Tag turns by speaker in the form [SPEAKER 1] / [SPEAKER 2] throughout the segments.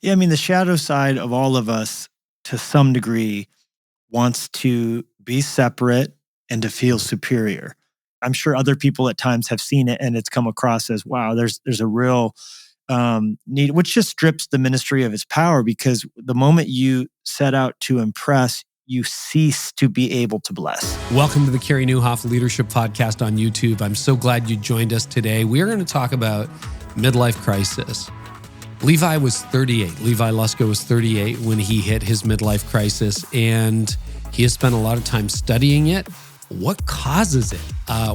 [SPEAKER 1] Yeah, I mean, the shadow side of all of us, to some degree, wants to be separate and to feel superior. I'm sure other people at times have seen it and it's come across as, wow, there's a real need, which just strips the ministry of its power, because the moment you set out to impress, you cease to be able to bless.
[SPEAKER 2] Welcome to the Carey Nieuwhof Leadership Podcast on YouTube. I'm so glad you joined us today. We are going to talk about midlife crisis. Levi was 38. Levi Lusko was 38 when he hit his midlife crisis, and he has spent a lot of time studying it. What causes it?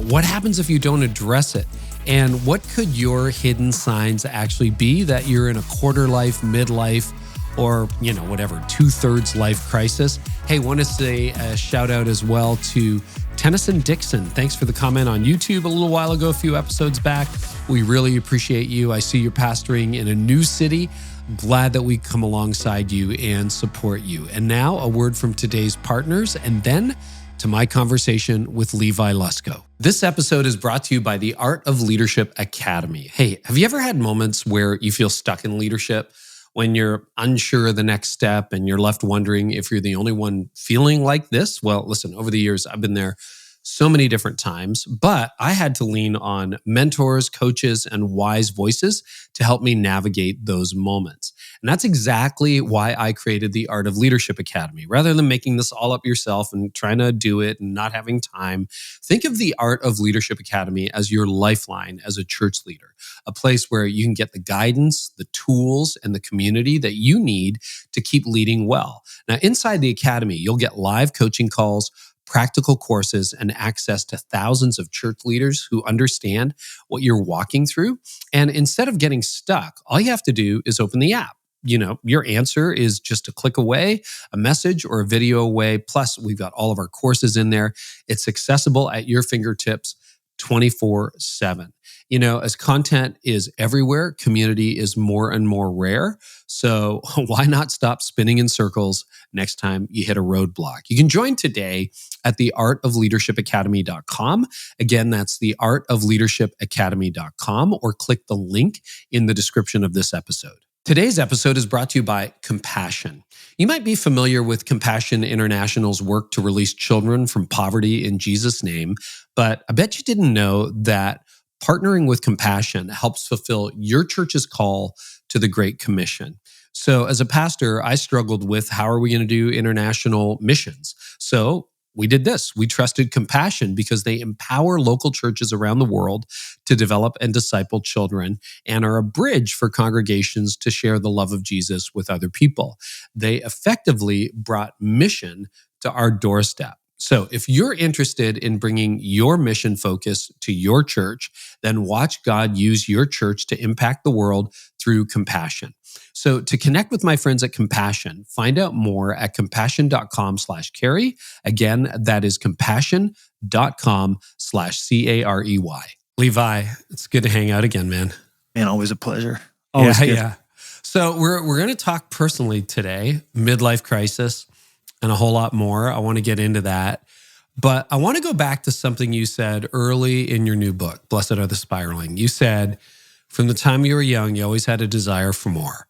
[SPEAKER 2] What happens if you don't address it? And what could your hidden signs actually be that you're in a quarter life, midlife, or, whatever, 2/3 life crisis? Hey, want to say a shout out as well to Tennyson Dixon. Thanks for the comment on YouTube a little while ago, a few episodes back. We really appreciate you. I see you're pastoring in a new city. Glad that we come alongside you and support you. And now a word from today's partners, and then to my conversation with Levi Lusko. This episode is brought to you by the Art of Leadership Academy. Hey, have you ever had moments where you feel stuck in leadership, when you're unsure of the next step and you're left wondering if you're the only one feeling like this? Well, listen, over the years, I've been there so many different times, but I had to lean on mentors, coaches, and wise voices to help me navigate those moments. And that's exactly why I created the Art of Leadership Academy. Rather than making this all up yourself and trying to do it and not having time, think of the Art of Leadership Academy as your lifeline as a church leader, a place where you can get the guidance, the tools, and the community that you need to keep leading well. Now, inside the Academy, you'll get live coaching calls, practical courses, and access to thousands of church leaders who understand what you're walking through. And instead of getting stuck, all you have to do is open the app. Your answer is just a click away, a message or a video away. Plus, we've got all of our courses in there. It's accessible at your fingertips 24/7. As content is everywhere, community is more and more rare. So why not stop spinning in circles next time you hit a roadblock? You can join today at theartofleadershipacademy.com. Again, that's theartofleadershipacademy.com, or click the link in the description of this episode. Today's episode is brought to you by Compassion. You might be familiar with Compassion International's work to release children from poverty in Jesus' name, but I bet you didn't know that partnering with Compassion helps fulfill your church's call to the Great Commission. So as a pastor, I struggled with how are we going to do international missions? So we did this. We trusted Compassion because they empower local churches around the world to develop and disciple children and are a bridge for congregations to share the love of Jesus with other people. They effectively brought mission to our doorstep. So if you're interested in bringing your mission focus to your church, then watch God use your church to impact the world through Compassion. So to connect with my friends at Compassion, find out more at compassion.com/Carey. Again, that is compassion.com/CAREY. Levi, it's good to hang out again, man.
[SPEAKER 1] Man, always a pleasure. Always good.
[SPEAKER 2] Yeah. So we're going to talk personally today, midlife crisis, and a whole lot more. I want to get into that. But I want to go back to something you said early in your new book, Blessed Are the Spiraling. You said, from the time you were young, you always had a desire for more.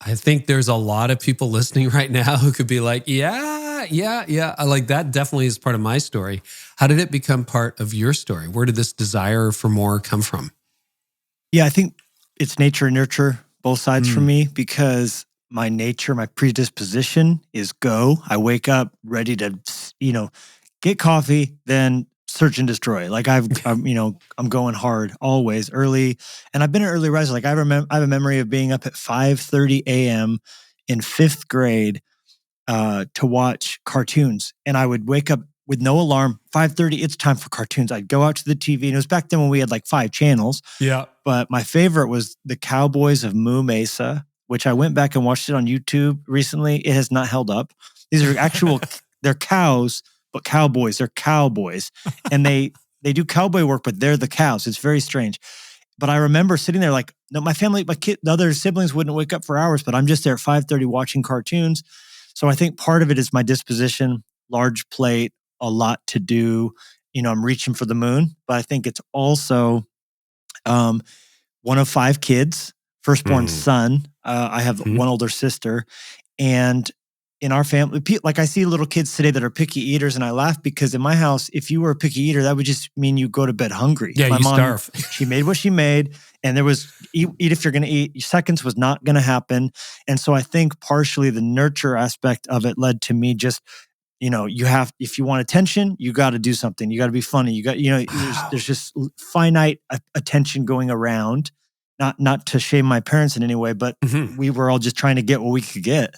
[SPEAKER 2] I think there's a lot of people listening right now who could be like, yeah. Like that definitely is part of my story. How did it become part of your story? Where did this desire for more come from?
[SPEAKER 1] Yeah, I think it's nature and nurture, both sides for me, because my nature, my predisposition is go. I wake up ready to, get coffee, then search and destroy. Like I'm going hard always early. And I've been an early riser. Like I have a memory of being up at 5:30 a.m. in 5th grade to watch cartoons. And I would wake up with no alarm, 5:30, it's time for cartoons. I'd go out to the TV, and it was back then when we had like 5 channels.
[SPEAKER 2] Yeah.
[SPEAKER 1] But my favorite was the Cowboys of Moo Mesa, which I went back and watched it on YouTube recently. It has not held up. These are they're cows, but cowboys. They're cowboys. And they do cowboy work, but they're the cows. It's very strange. But I remember sitting there like, no, my family, the other siblings wouldn't wake up for hours, but I'm just there at 5:30 watching cartoons. So I think part of it is my disposition, large plate, a lot to do. I'm reaching for the moon. But I think it's also one of 5 kids, firstborn son. I have one older sister. And in our family, like I see little kids today that are picky eaters, and I laugh because in my house, if you were a picky eater, that would just mean you go to bed hungry.
[SPEAKER 2] Yeah,
[SPEAKER 1] my
[SPEAKER 2] you
[SPEAKER 1] mom,
[SPEAKER 2] starve.
[SPEAKER 1] She made what she made, and there was eat if you're going to eat. Seconds was not going to happen. And so I think partially the nurture aspect of it led to me just, if you want attention, you got to do something. You got to be funny. You got, there's just finite attention going around. Not to shame my parents in any way, but we were all just trying to get what we could get.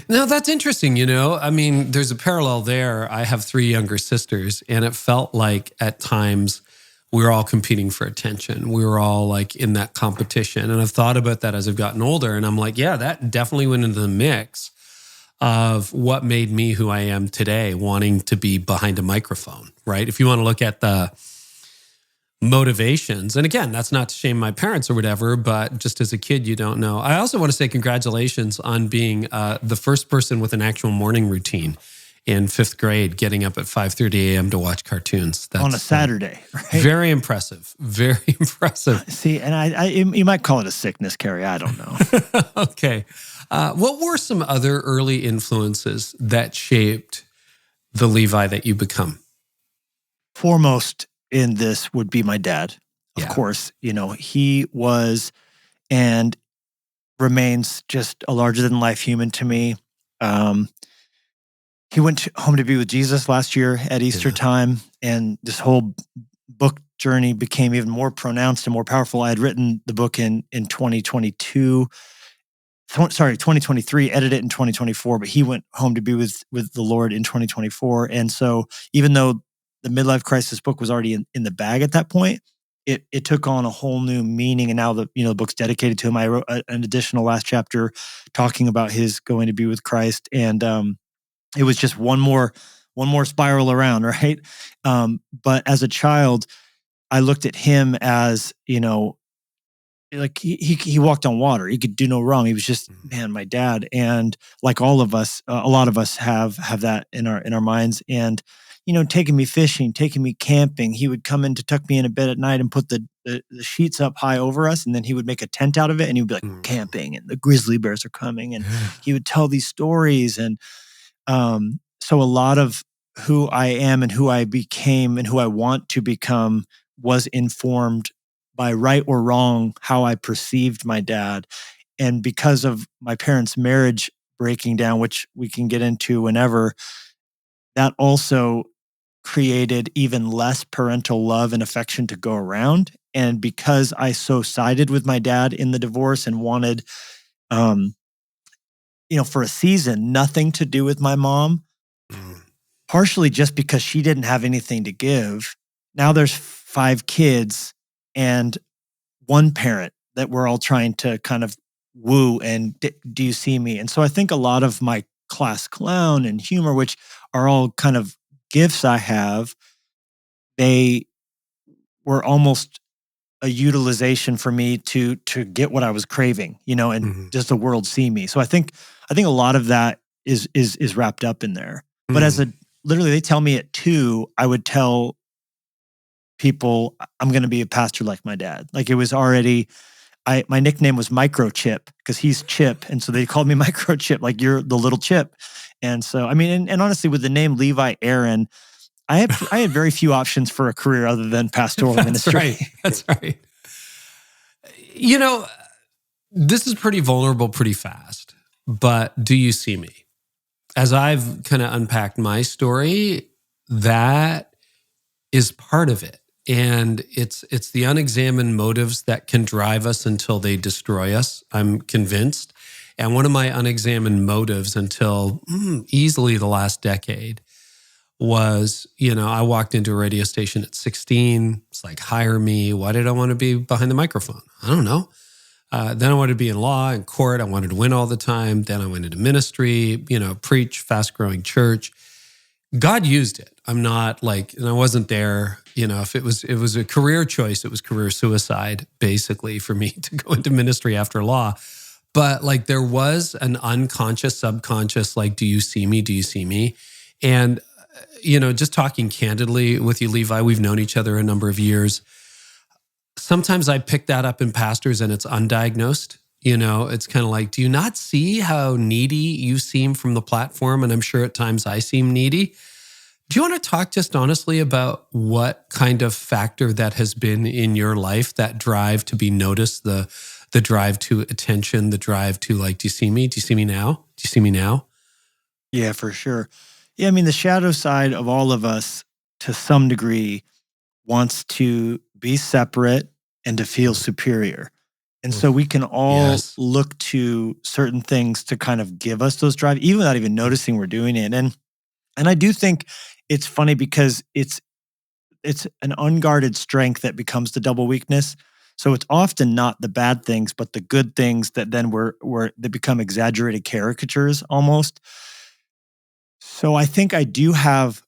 [SPEAKER 2] No, that's interesting. I mean, there's a parallel there. I have 3 younger sisters, and it felt like at times we were all competing for attention. We were all like in that competition. And I've thought about that as I've gotten older. And I'm like, yeah, that definitely went into the mix of what made me who I am today, wanting to be behind a microphone, right? If you want to look at the motivations. And again, that's not to shame my parents or whatever, but just as a kid, you don't know. I also want to say congratulations on being the first person with an actual morning routine in 5th grade, getting up at 5:30 a.m. to watch cartoons. That's
[SPEAKER 1] on a Saturday, right?
[SPEAKER 2] Very impressive. Very impressive.
[SPEAKER 1] See, and you might call it a sickness, Carey. I don't know.
[SPEAKER 2] Okay. What were some other early influences that shaped the Levi that you become?
[SPEAKER 1] Foremost in this would be my dad. Of course, he was and remains just a larger than life human to me. He went home to be with Jesus last year at Easter time, and this whole book journey became even more pronounced and more powerful. I had written the book in 2023, edited it in 2024, but he went home to be with the Lord in 2024. And so even though the Midlife Crisis book was already in the bag at that point, it took on a whole new meaning. And now the book's dedicated to him. I wrote an additional last chapter talking about his going to be with Christ. And it was just one more spiral around, right? But as a child, I looked at him as, like he walked on water. He could do no wrong. He was just, man, my dad. And like all of us, a lot of us have that in our minds. And taking me fishing, taking me camping. He would come in to tuck me in a bed at night and put the sheets up high over us, and then he would make a tent out of it, and he would be like, camping, and the grizzly bears are coming, and he would tell these stories. And so a lot of who I am and who I became and who I want to become was informed by right or wrong how I perceived my dad. And because of my parents' marriage breaking down, which we can get into whenever, that also created even less parental love and affection to go around. And because I so sided with my dad in the divorce and wanted, for a season, nothing to do with my mom, partially just because she didn't have anything to give. Now there's 5 kids and one parent that we're all trying to kind of woo and do you see me? And so I think a lot of my class clown and humor, which are all kind of gifts I have, they were almost a utilization for me to get what I was craving, and does the world see me? So I think a lot of that is wrapped up in there. But literally they tell me at 2, I would tell people I'm going to be a pastor like my dad. Like it was already, my nickname was Microchip because he's Chip. And so they called me Microchip, like you're the little Chip. And so, I mean, and honestly, with the name Levi Aaron, I had very few options for a career other than pastoral ministry.
[SPEAKER 2] Right. That's right. This is pretty vulnerable pretty fast, but do you see me? As I've kind of unpacked my story, that is part of it. And it's the unexamined motives that can drive us until they destroy us, I'm convinced. And one of my unexamined motives until easily the last decade was, I walked into a radio station at 16. It's like, hire me. Why did I want to be behind the microphone? I don't know. Then I wanted to be in law and court. I wanted to win all the time. Then I went into ministry, preach, fast-growing church. God used it. I'm not and I wasn't there. If it was a career choice, it was career suicide, basically, for me to go into ministry after law. But there was an unconscious, subconscious, do you see me? Do you see me? And, just talking candidly with you, Levi, we've known each other a number of years. sometimes I pick that up in pastors and it's undiagnosed. It's kind of like, do you not see how needy you seem from the platform? And I'm sure at times I seem needy. Do you want to talk just honestly about what kind of factor that has been in your life, that drive to be noticed, the drive to attention, the drive to like, do you see me? Do you see me now? Do you see me now?
[SPEAKER 1] Yeah, for sure. Yeah, I mean, the shadow side of all of us to some degree wants to be separate and to feel superior. And so we can all look to certain things to kind of give us those drive, even without even noticing we're doing it. And I do think it's funny because it's an unguarded strength that becomes the double weakness. So it's often not the bad things, but the good things that then they become exaggerated caricatures almost. So I think I do have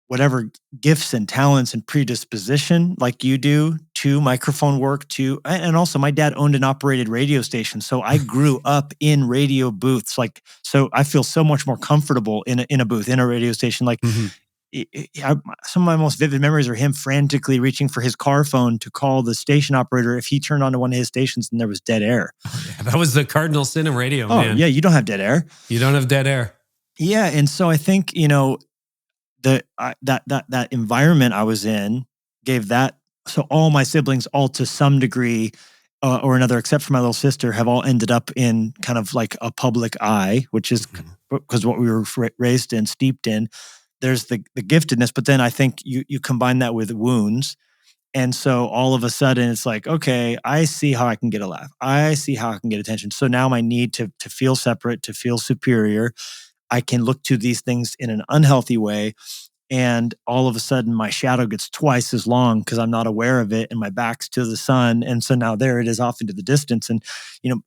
[SPEAKER 1] whatever gifts and talents and predisposition like you do to microphone work and also my dad owned and operated radio stations. So I grew up in radio booths. So I feel so much more comfortable in a booth, in a radio station. Some of my most vivid memories are him frantically reaching for his car phone to call the station operator if he turned on to one of his stations and there was dead air.
[SPEAKER 2] Oh, yeah, that was the cardinal sin of radio, man.
[SPEAKER 1] Yeah, you don't have dead air.
[SPEAKER 2] You don't have dead air.
[SPEAKER 1] Yeah, and so I think, that environment I was in gave that. So all my siblings, all to some degree or another, except for my little sister, have all ended up in kind of like a public eye, which is because what we were raised in, steeped in. There's the giftedness, but then I think you combine that with wounds. And so all of a sudden it's like, okay, I see how I can get a laugh. I see how I can get attention. So now my need to feel separate, to feel superior, I can look to these things in an unhealthy way. And all of a sudden my shadow gets twice as long because I'm not aware of it and my back's to the sun. And so now there it is off into the distance. And,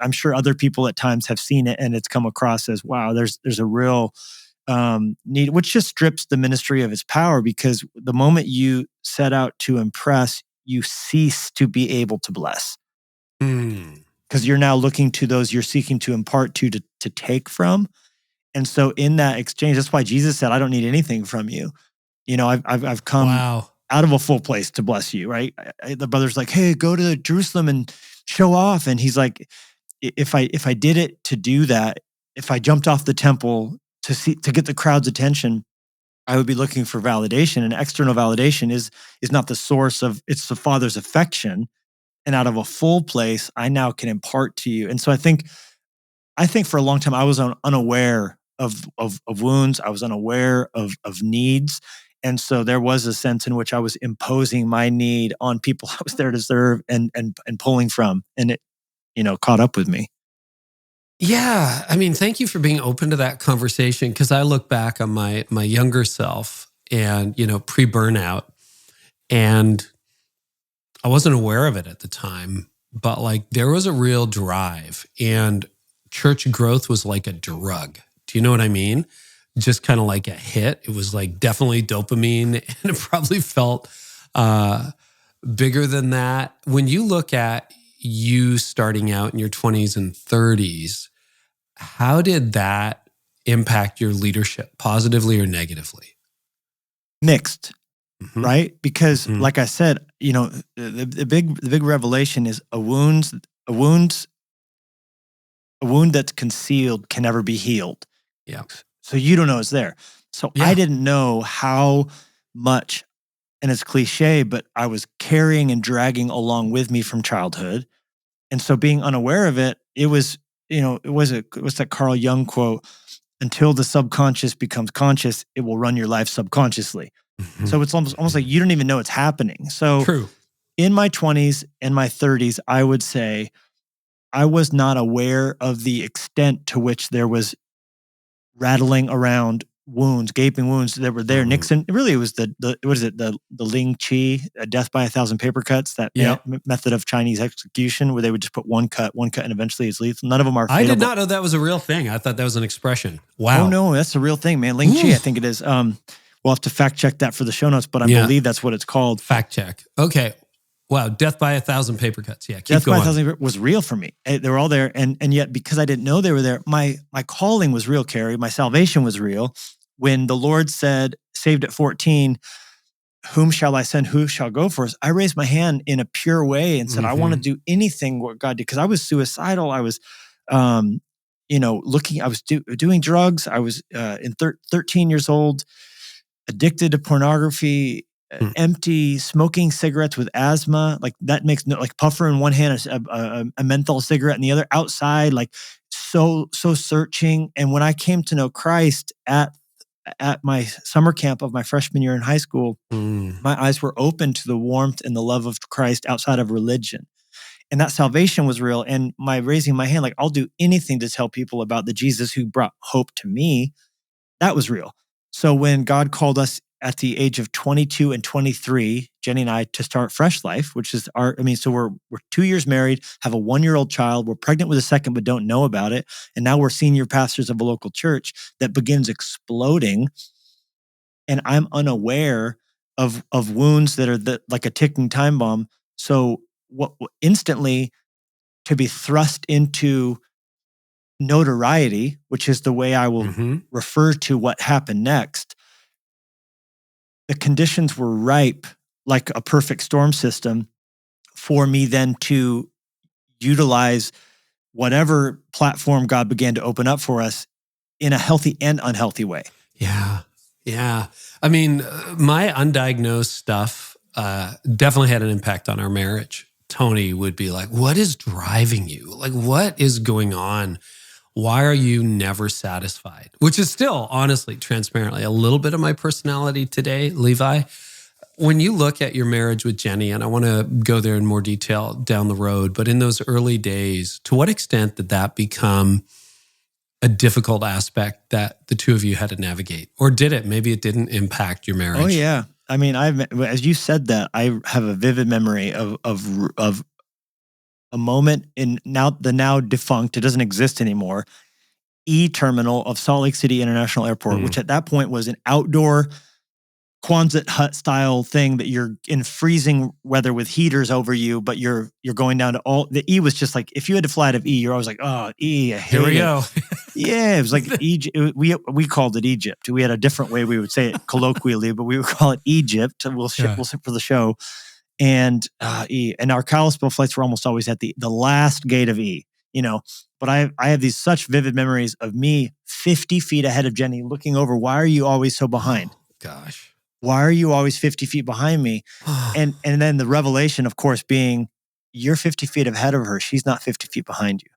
[SPEAKER 1] I'm sure other people at times have seen it and it's come across as, wow, there's a real need, which just strips the ministry of its power, because the moment you set out to impress, you cease to be able to bless. Because you're now looking to those you're seeking to impart to take from. And so in that exchange, that's why Jesus said, I don't need anything from you. I've come out of a full place to bless you, right? The brother's like, hey, go to Jerusalem and show off. And he's like, if I did it to do that, if I jumped off the temple to get the crowd's attention, I would be looking for validation. And external validation is not the source of, it's the Father's affection. And out of a full place, I now can impart to you. And so I think for a long time, I was unaware of wounds. I was unaware of needs. And so there was a sense in which I was imposing my need on people I was there to serve and pulling from. And it, caught up with me.
[SPEAKER 2] Yeah. I mean, thank you for being open to that conversation, because I look back on my younger self and, pre-burnout, and I wasn't aware of it at the time, but like there was a real drive, and church growth was like a drug. Do you know what I mean? Just kind of like a hit. It was like definitely dopamine, and it probably felt bigger than that. When you look at you starting out in your 20s and 30s, how did that impact your leadership, positively or negatively?
[SPEAKER 1] Mixed, right? Because like I said, the big revelation is a wound that's concealed can never be healed.
[SPEAKER 2] Yeah.
[SPEAKER 1] So you don't know it's there. So I didn't know how much, and it's cliche, but I was carrying and dragging along with me from childhood. And so being unaware of it, it was that Carl Jung quote, until the subconscious becomes conscious, it will run your life subconsciously. So it's almost like you don't even know it's happening. So
[SPEAKER 2] True.
[SPEAKER 1] In my 20s and my 30s, I would say I was not aware of the extent to which there was rattling around wounds, gaping wounds that were there. Nixon, really it was the Ling Chi, death by 1,000 paper cuts, that method of Chinese execution where they would just put one cut, and eventually it's lethal. None of them are fatal.
[SPEAKER 2] I did not know that was a real thing. I thought that was an expression. Wow.
[SPEAKER 1] Oh no, that's a real thing, man. Ling Chi, I think it is. We'll have to fact check that for the show notes, but I believe that's what it's called.
[SPEAKER 2] Fact check. Okay. Wow. Death by 1,000 paper cuts. Yeah. Keep
[SPEAKER 1] Death
[SPEAKER 2] going.
[SPEAKER 1] by 1,000 was real for me. They were all there. And yet, because I didn't know they were there, my calling was real, Carey. My salvation was real. When the Lord said, saved at 14, whom shall I send? Who shall go for us? I raised my hand in a pure way and said, I want to do anything what God did. Because I was suicidal. I was, I was doing drugs. I was 13 years old, addicted to pornography, empty, smoking cigarettes with asthma. Like that makes no, like puffer in one hand, a menthol cigarette in the other, outside, like so searching. And when I came to know Christ at my summer camp of my freshman year in high school, my eyes were open to the warmth and the love of Christ outside of religion. And that salvation was real. And my raising my hand, like I'll do anything to tell people about the Jesus who brought hope to me, that was real. So when God called us at the age of 22 and 23, Jenny and I, to start Fresh Life, which is so we're 2 years married, have a 1-year-old child. We're pregnant with a second, but don't know about it. And now we're senior pastors of a local church that begins exploding. And I'm unaware of wounds that are like a ticking time bomb. So instantly to be thrust into notoriety, which is the way I will refer to what happened next, the conditions were ripe, like a perfect storm system, for me then to utilize whatever platform God began to open up for us in a healthy and unhealthy way.
[SPEAKER 2] Yeah. Yeah. I mean, my undiagnosed stuff definitely had an impact on our marriage. Tony would be like, what is driving you? Like, what is going on? Why are you never satisfied? Which is still, honestly, transparently, a little bit of my personality today, Levi. When you look at your marriage with Jenny, and I want to go there in more detail down the road, but in those early days, to what extent did that become a difficult aspect that the two of you had to navigate? Or did it? Maybe it didn't impact your marriage.
[SPEAKER 1] Oh, yeah. I mean, as you said that, I have a vivid memory of a moment in the now defunct, it doesn't exist anymore, E-terminal of Salt Lake City International Airport, which at that point was an outdoor Quonset hut style thing that you're in freezing weather with heaters over you, but you're going down to the E was just like, if you had to fly out of E, you're always like, oh, E, I hate
[SPEAKER 2] Here we
[SPEAKER 1] it.
[SPEAKER 2] go.
[SPEAKER 1] Yeah, it was like Egypt. We called it Egypt. We had a different way we would say it colloquially, but we would call it Egypt. We'll ship for the show. And our Kalispell flights were almost always at the last gate of E, But I have these such vivid memories of me 50 feet ahead of Jenny looking over. Why are you always so behind?
[SPEAKER 2] Oh, gosh.
[SPEAKER 1] Why are you always 50 feet behind me? and then the revelation, of course, being you're 50 feet ahead of her. She's not 50 feet behind you.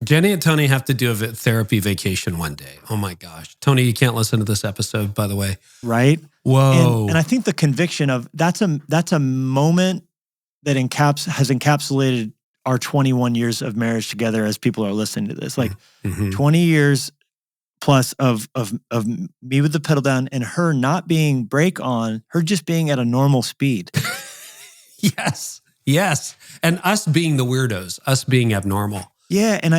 [SPEAKER 2] Jenny and Tony have to do a therapy vacation one day. Oh my gosh. Tony, you can't listen to this episode, by the way.
[SPEAKER 1] Right?
[SPEAKER 2] Whoa.
[SPEAKER 1] And I think the conviction of that's a moment that has encapsulated our 21 years of marriage together as people are listening to this. Like 20 years plus of me with the pedal down and her not being brake on, her just being at a normal speed.
[SPEAKER 2] Yes. And us being the weirdos, us being abnormal.
[SPEAKER 1] Yeah, and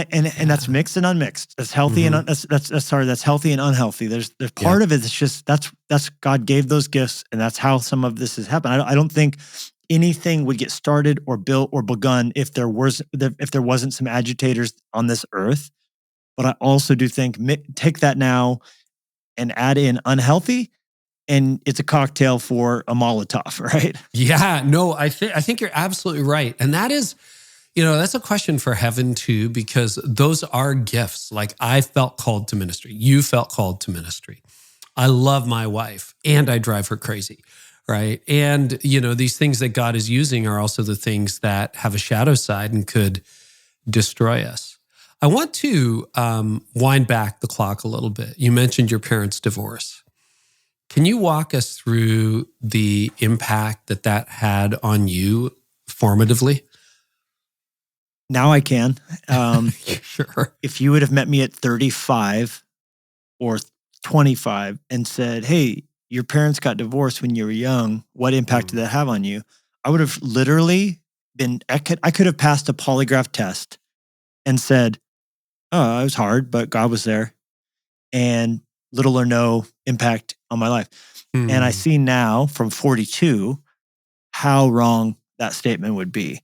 [SPEAKER 1] that's mixed and unmixed. That's healthy and that's healthy and unhealthy. There's part of it that's just that's God gave those gifts, and that's how some of this has happened. I don't think anything would get started or built or begun if there wasn't some agitators on this earth. But I also do think take that now and add in unhealthy, and it's a cocktail for a Molotov, right?
[SPEAKER 2] Yeah, no, I think you're absolutely right, and that is. That's a question for heaven too, because those are gifts. Like I felt called to ministry. You felt called to ministry. I love my wife and I drive her crazy, right? And, these things that God is using are also the things that have a shadow side and could destroy us. I want to wind back the clock a little bit. You mentioned your parents' divorce. Can you walk us through the impact that had on you formatively?
[SPEAKER 1] Now I can.
[SPEAKER 2] Sure.
[SPEAKER 1] If you would have met me at 35 or 25 and said, hey, your parents got divorced when you were young, what impact did that have on you? I would have literally I could have passed a polygraph test and said, oh, it was hard, but God was there. And little or no impact on my life. And I see now from 42 how wrong that statement would be.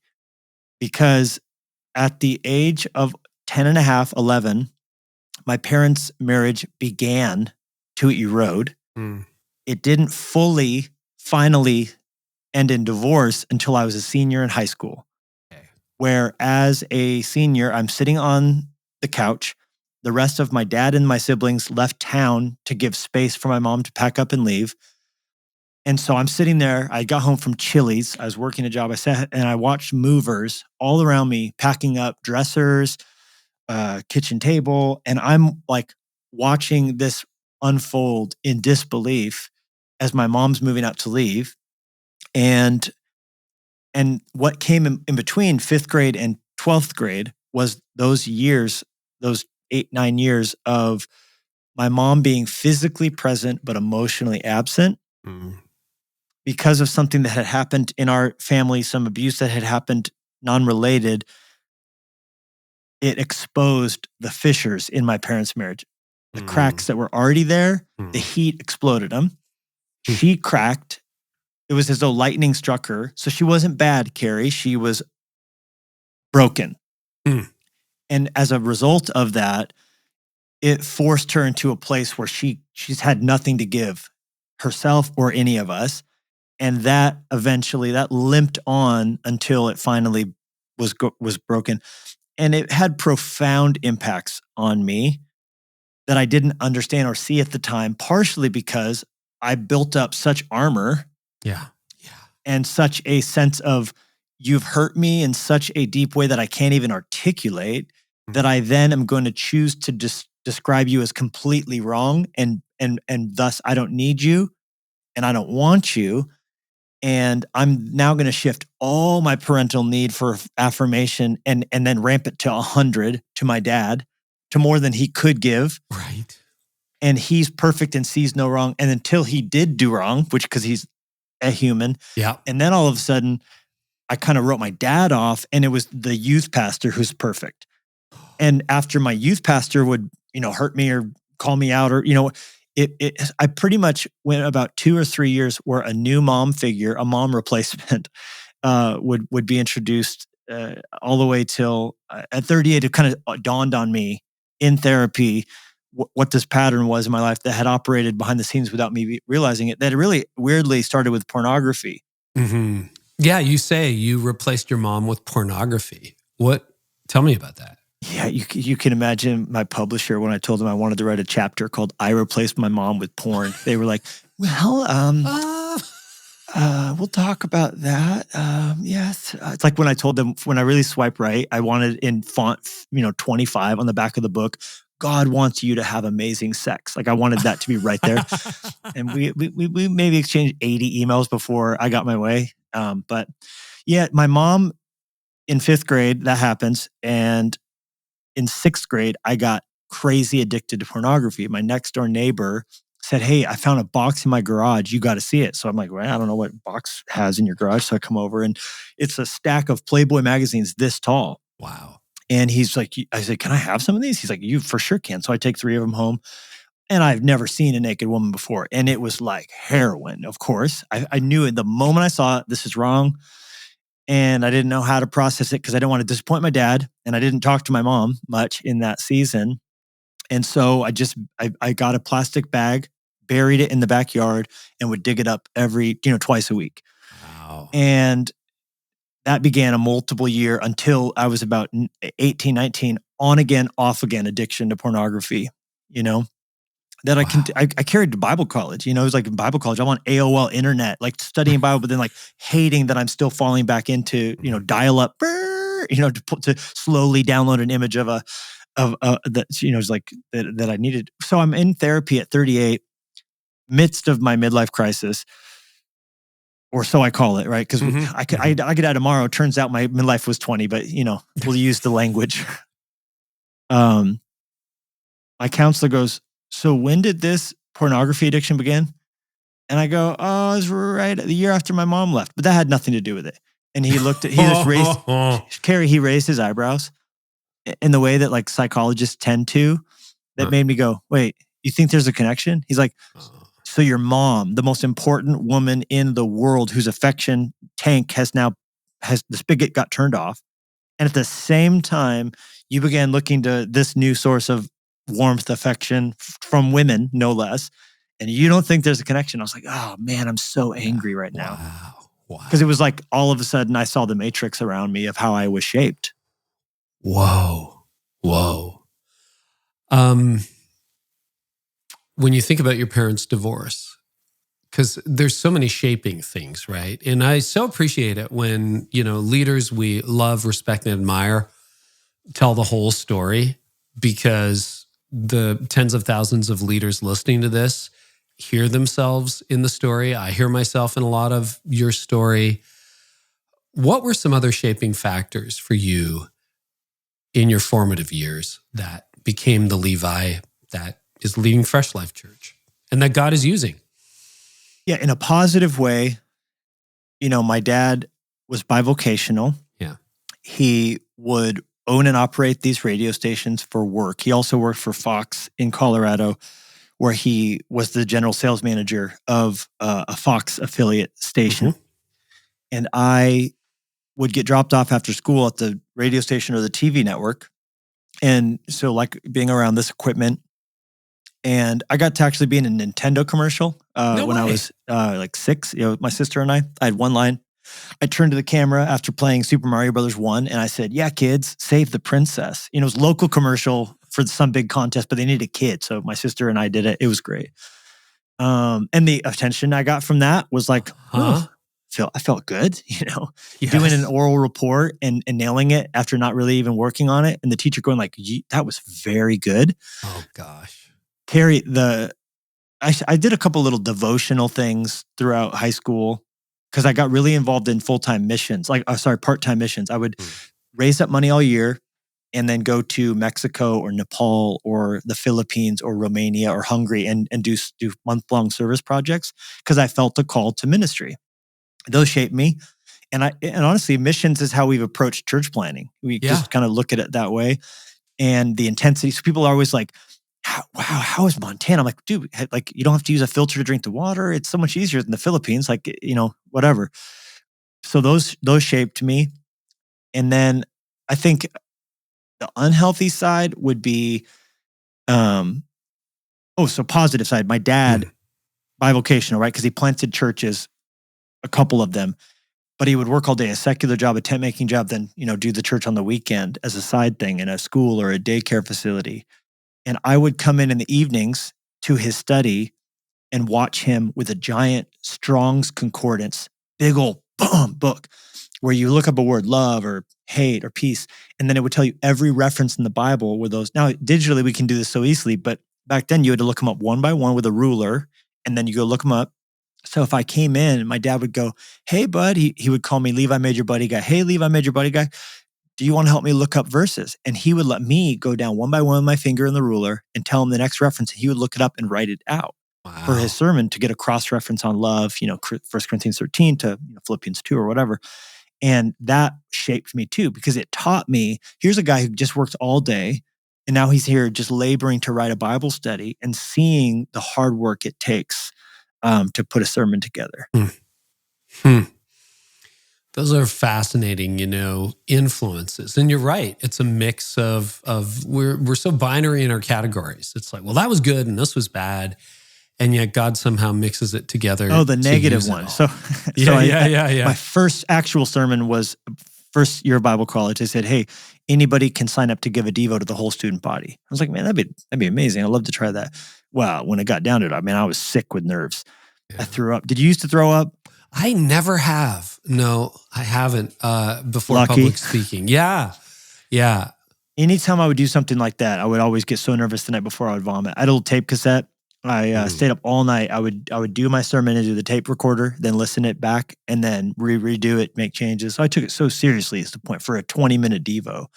[SPEAKER 1] Because at the age of 10 and a half, 11, my parents' marriage began to erode. It didn't fully finally end in divorce until I was a senior in high school.
[SPEAKER 2] Okay.
[SPEAKER 1] Where as a senior, I'm sitting on the couch. The rest of my dad and my siblings left town to give space for my mom to pack up and leave. And so I'm sitting there. I got home from Chili's. I was working a job. I sat and I watched movers all around me packing up dressers, kitchen table. And I'm like watching this unfold in disbelief as my mom's moving out to leave. And what came in between 5th grade and 12th grade was those years, those 8-9 years of my mom being physically present but emotionally absent. Because of something that had happened in our family, some abuse that had happened non-related, it exposed the fissures in my parents' marriage. The cracks that were already there, the heat exploded them. She cracked. It was as though lightning struck her. So she wasn't bad, Carey. She was broken. And as a result of that, it forced her into a place where she's had nothing to give herself or any of us. And that eventually, that limped on until it finally was broken. And it had profound impacts on me that I didn't understand or see at the time, partially because I built up such armor.
[SPEAKER 2] Yeah.
[SPEAKER 1] And such a sense of, you've hurt me in such a deep way that I can't even articulate, that I then am going to choose to describe you as completely wrong. And thus I don't need you and I don't want you. And I'm now going to shift all my parental need for affirmation and then ramp it to 100 to my dad, to more than he could give.
[SPEAKER 2] Right.
[SPEAKER 1] And he's perfect and sees no wrong. And until he did do wrong, which because he's a human.
[SPEAKER 2] Yeah.
[SPEAKER 1] And then all of a sudden, I kind of wrote my dad off, and it was the youth pastor who's perfect. And after my youth pastor would, hurt me or call me out, or, I pretty much went about 2 or 3 years where a new mom figure, a mom replacement, would be introduced all the way till at 38. It kind of dawned on me in therapy what this pattern was in my life that had operated behind the scenes without me realizing it. That it really weirdly started with pornography.
[SPEAKER 2] Yeah, you say you replaced your mom with pornography. Tell me about that.
[SPEAKER 1] Yeah, you can imagine my publisher when I told them I wanted to write a chapter called "I Replaced My Mom with Porn." They were like, "Well, we'll talk about that." Yes, it's like when I told them when I really swipe right, I wanted in font, 25 on the back of the book. God wants you to have amazing sex. Like I wanted that to be right there. And we maybe exchanged 80 emails before I got my way. But yeah, my mom in 5th grade, that happens. And in 6th grade, I got crazy addicted to pornography. My next door neighbor said, "Hey, I found a box in my garage. You got to see it." So I'm like, "Well, I don't know what box has in your garage." So I come over and it's a stack of Playboy magazines this tall.
[SPEAKER 2] Wow.
[SPEAKER 1] And he's like, I said, "Can I have some of these?" He's like, "You for sure can." So I take 3 of them home. And I've never seen a naked woman before. And it was like heroin, of course. I knew it the moment I saw it, this is wrong. And I didn't know how to process it because I didn't want to disappoint my dad. And I didn't talk to my mom much in that season. And so I got a plastic bag, buried it in the backyard, and would dig it up every, twice a week.
[SPEAKER 2] Wow.
[SPEAKER 1] And that began a multiple year until I was about 18, 19, on again, off again addiction to pornography, that I carried to Bible college. It was like in Bible college, I'm on AOL internet, like studying Bible, but then like hating that I'm still falling back into, dial up, to slowly download an image of that, like that I needed. So I'm in therapy at 38, midst of my midlife crisis, or so I call it, right? Because I get out tomorrow. Turns out my midlife was 20, but we'll use the language. My counselor goes, "So when did this pornography addiction begin?" And I go, "Oh, it was right the year after my mom left." But that had nothing to do with it. And he he raised his eyebrows in the way that like psychologists tend to. That made me go, "Wait, you think there's a connection?" He's like, "So your mom, the most important woman in the world whose affection tank has the spigot got turned off. And at the same time, you began looking to this new source of warmth, affection from women, no less. And you don't think there's a connection. I was like, oh man, I'm so angry right now.
[SPEAKER 2] Wow.
[SPEAKER 1] Because it was like all of a sudden I saw the matrix around me of how I was shaped.
[SPEAKER 2] Whoa. When you think about your parents' divorce, because there's so many shaping things, right? And I so appreciate it when, leaders we love, respect, and admire tell the whole story, because the tens of thousands of leaders listening to this hear themselves in the story. I hear myself in a lot of your story. What were some other shaping factors for you in your formative years that became the Levi that is leading Fresh Life Church and that God is using?
[SPEAKER 1] Yeah, in a positive way, my dad was bivocational.
[SPEAKER 2] Yeah.
[SPEAKER 1] He would own and operate these radio stations for work. He also worked for Fox in Colorado, where he was the general sales manager of a Fox affiliate station.
[SPEAKER 2] Mm-hmm.
[SPEAKER 1] And I would get dropped off after school at the radio station or the TV network. And so like being around this equipment, and I got to actually be in a Nintendo commercial when I was like 6, my sister and I had one line. I turned to the camera after playing Super Mario Brothers 1 and I said, yeah, kids, save the princess. It was a local commercial for some big contest, but they needed a kid. So my sister and I did it. It was great. And the attention I got from that was like, I felt good,
[SPEAKER 2] Yes.
[SPEAKER 1] doing an oral report and nailing it after not really even working on it. And the teacher going like, that was very good.
[SPEAKER 2] Oh gosh.
[SPEAKER 1] Carey, I did a couple little devotional things throughout high school because I got really involved in part-time missions. I would raise up money all year and then go to Mexico or Nepal or the Philippines or Romania or Hungary and do month-long service projects because I felt a call to ministry. Those shaped me. And honestly, missions is how we've approached church planning. We just kind of look at it that way. And the intensity. So people are always like, how is Montana? I'm like, dude, like you don't have to use a filter to drink the water. It's so much easier than the Philippines. Like, whatever. So those shaped me. And then I think the unhealthy side would be, so positive side. My dad, bivocational, right? Because he planted churches, a couple of them, but he would work all day, a secular job, a tent making job, then, do the church on the weekend as a side thing in a school or a daycare facility. And I would come in the evenings to his study and watch him with a giant Strong's Concordance, big old book, where you look up a word, love or hate or peace, and then it would tell you every reference in the Bible were those. Now, digitally, we can do this so easily, but back then you had to look them up one by one with a ruler, and then you go look them up. So if I came in, my dad would go, hey, bud, he would call me Levi, Major Buddy Guy. Hey, Levi, Major Buddy Guy. Do you want to help me look up verses? And he would let me go down one by one with my finger in the ruler and tell him the next reference. And he would look it up and write it out for his sermon to get a cross-reference on love, 1 Corinthians 13 to Philippians 2 or whatever. And that shaped me too, because it taught me, here's a guy who just worked all day. And now he's here just laboring to write a Bible study and seeing the hard work it takes to put a sermon together.
[SPEAKER 2] Those are fascinating, influences. And you're right. It's a mix of we're so binary in our categories. It's like, well, that was good and this was bad. And yet God somehow mixes it together.
[SPEAKER 1] Oh, the negative one. So my first actual sermon was first year of Bible college. I said, hey, anybody can sign up to give a Devo to the whole student body. I was like, man, that'd be amazing. I'd love to try that. Wow. When it got down to it, I was sick with nerves. Yeah. I threw up. Did you used to throw up?
[SPEAKER 2] I never have. No, I haven't before
[SPEAKER 1] Lucky.
[SPEAKER 2] Public speaking. Yeah.
[SPEAKER 1] Anytime I would do something like that, I would always get so nervous the night before I would vomit. I had a little tape cassette. I stayed up all night. I would do my sermon into the tape recorder, then listen it back, and then redo it, make changes. So I took it so seriously as the point for a 20-minute Devo.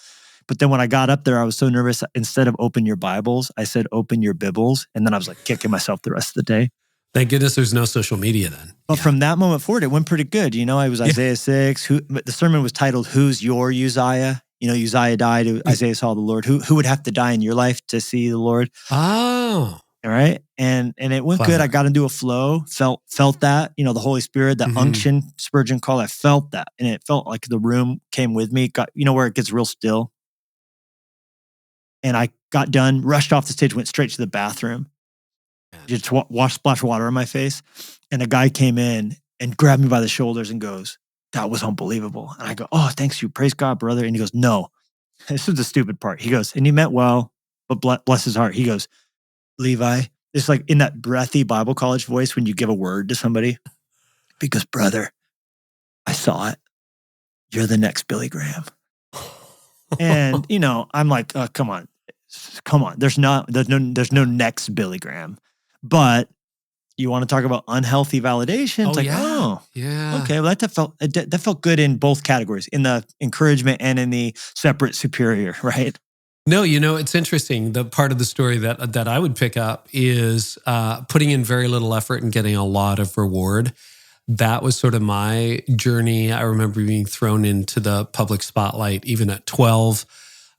[SPEAKER 1] But then when I got up there, I was so nervous. Instead of open your Bibles, I said open your Bibbles. And then I was like kicking myself the rest of the day.
[SPEAKER 2] Thank goodness there's no social media then.
[SPEAKER 1] But from that moment forward, it went pretty good. I was Isaiah 6. The sermon was titled, Who's Your Uzziah? Uzziah died. Isaiah saw the Lord. Who would have to die in your life to see the Lord?
[SPEAKER 2] Oh.
[SPEAKER 1] All right. And it went good. I got into a flow, felt that, the Holy Spirit, that unction, Spurgeon call, I felt that. And it felt like the room came with me. Got, where it gets real still. And I got done, rushed off the stage, went straight to the bathroom. just splash water on my face. And a guy came in and grabbed me by the shoulders and goes, "That was unbelievable." And I go, "Oh, thanks you. Praise God, brother." And he goes, "No." This is the stupid part. He goes, "And he meant well, but bless his heart." He goes, "Levi," it's like in that breathy Bible college voice when you give a word to somebody. Because, "Brother, I saw it. You're the next Billy Graham." And, I'm like, come on. There's no next Billy Graham. But you want to talk about unhealthy validation? It's
[SPEAKER 2] yeah.
[SPEAKER 1] Okay. Well, that felt good in both categories, in the encouragement and in the separate superior, right?
[SPEAKER 2] No, it's interesting. The part of the story that I would pick up is putting in very little effort and getting a lot of reward. That was sort of my journey. I remember being thrown into the public spotlight, even at 12,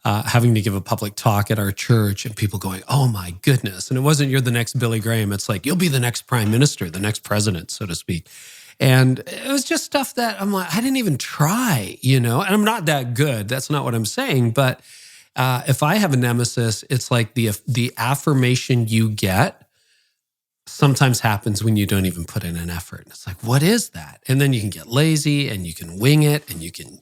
[SPEAKER 2] having to give a public talk at our church and people going, "Oh my goodness." And it wasn't, "You're the next Billy Graham." It's like, "You'll be the next prime minister, the next president," so to speak. And it was just stuff that I'm like, I didn't even try, and I'm not that good. That's not what I'm saying. But if I have a nemesis, it's like the affirmation you get sometimes happens when you don't even put in an effort. It's like, what is that? And then you can get lazy and you can wing it and you can